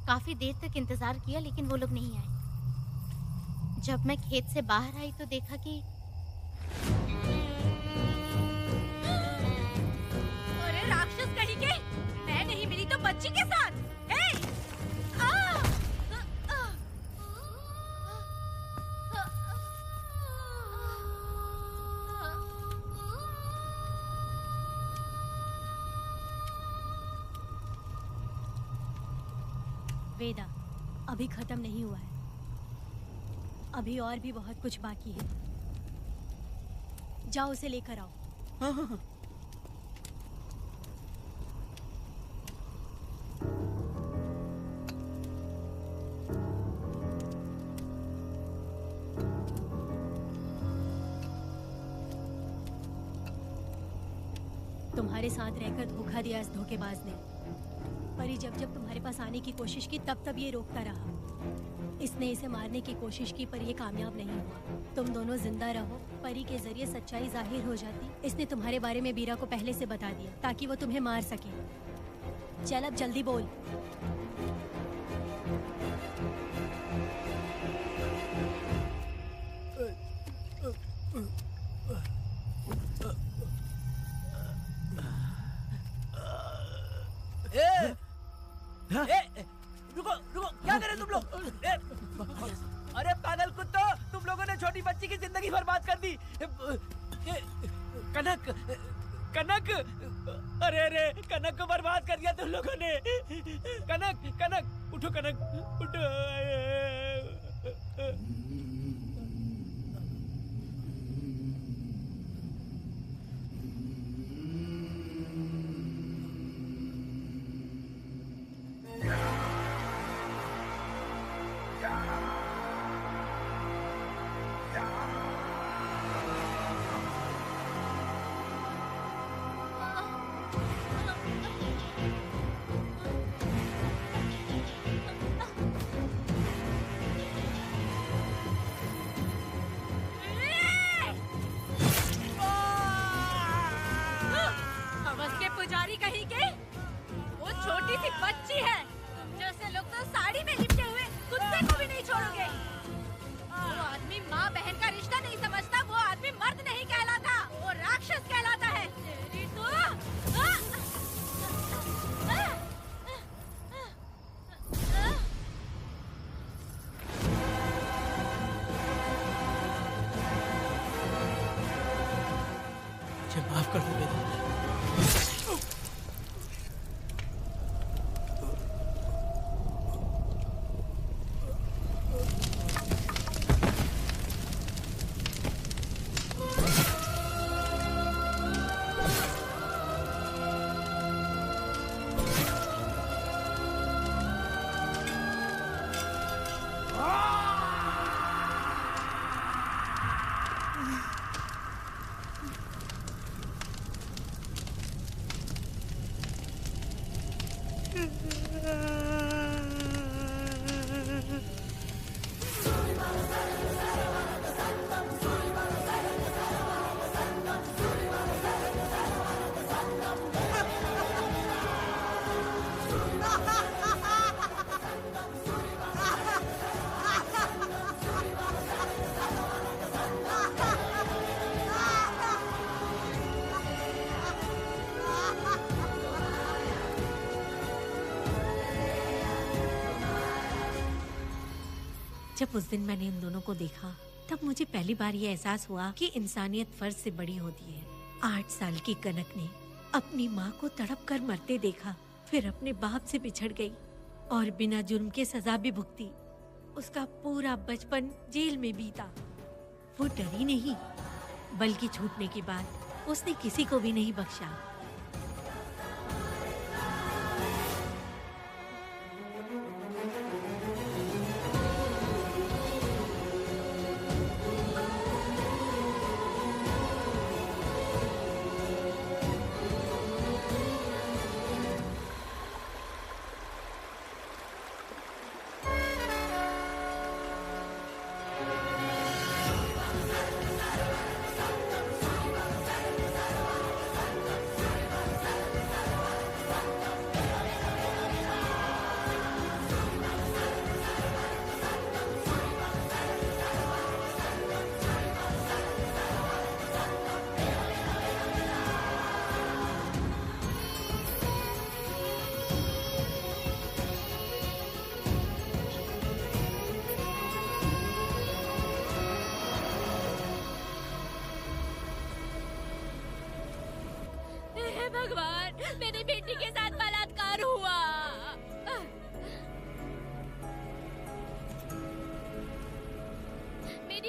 काफी देर तक इंतजार किया लेकिन वो लोग नहीं आए। जब मैं खेत से बाहर आई तो देखा कि अरे राक्षस कहीं के, मैं नहीं मिली तो बच्ची के साथ। वेदा, अभी खत्म नहीं हुआ है, अभी और भी बहुत कुछ बाकी है। जाओ उसे लेकर आओ। हाँ हाँ हाँ। तुम्हारे साथ रहकर धोखा दिया इस धोखेबाज ने। परी जब जब तुम्हारे पास आने की कोशिश की तब तब ये रोकता रहा। इसने इसे मारने की कोशिश की पर ये कामयाब नहीं हुआ। तुम दोनों जिंदा रहो, परी के जरिए सच्चाई जाहिर हो जाती। इसने तुम्हारे बारे में बीरा को पहले से बता दिया ताकि वो तुम्हें मार सके। चल अब जल्दी बोल। रुको रुको, क्या करे तुम लोग? अरे पागल कुत्तो, तुम लोगों ने छोटी बच्ची की जिंदगी बर्बाद कर दी। कनक कनक, अरे अरे कनक को बर्बाद कर दिया तुम लोगों ने। कनक कनक उठो, कनक उठो। पुजारी कहीं के, वो छोटी सी बच्ची है। जैसे लोग तो साड़ी में लिपटे हुए कुत्ते को भी नहीं छोड़ोगे। वो आदमी माँ बहन का रिश्ता नहीं समझता, वो आदमी मर्द नहीं कहलाता, वो राक्षस कहलाता है। तेरी तो मुझे माफ कर दो बेटा। जब उस दिन मैंने इन दोनों को देखा तब मुझे पहली बार ये एहसास हुआ कि इंसानियत फर्ज से बड़ी होती है। 8 साल की कनक ने अपनी माँ को तड़प कर मरते देखा, फिर अपने बाप से बिछड़ गई और बिना जुर्म के सजा भी भुगती। उसका पूरा बचपन जेल में बीता। वो डरी नहीं, बल्कि छूटने के बाद उसने किसी को भी नहीं बख्शा।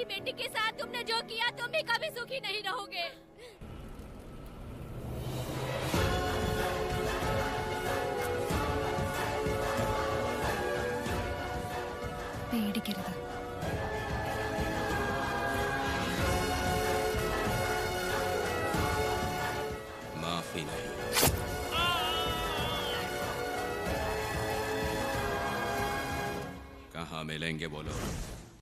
मेरी बेटी के साथ तुमने जो किया तुम भी कभी सुखी नहीं रहोगे। पेड़ गिर गया। माफी नहीं। कहाँ मिलेंगे बोलो।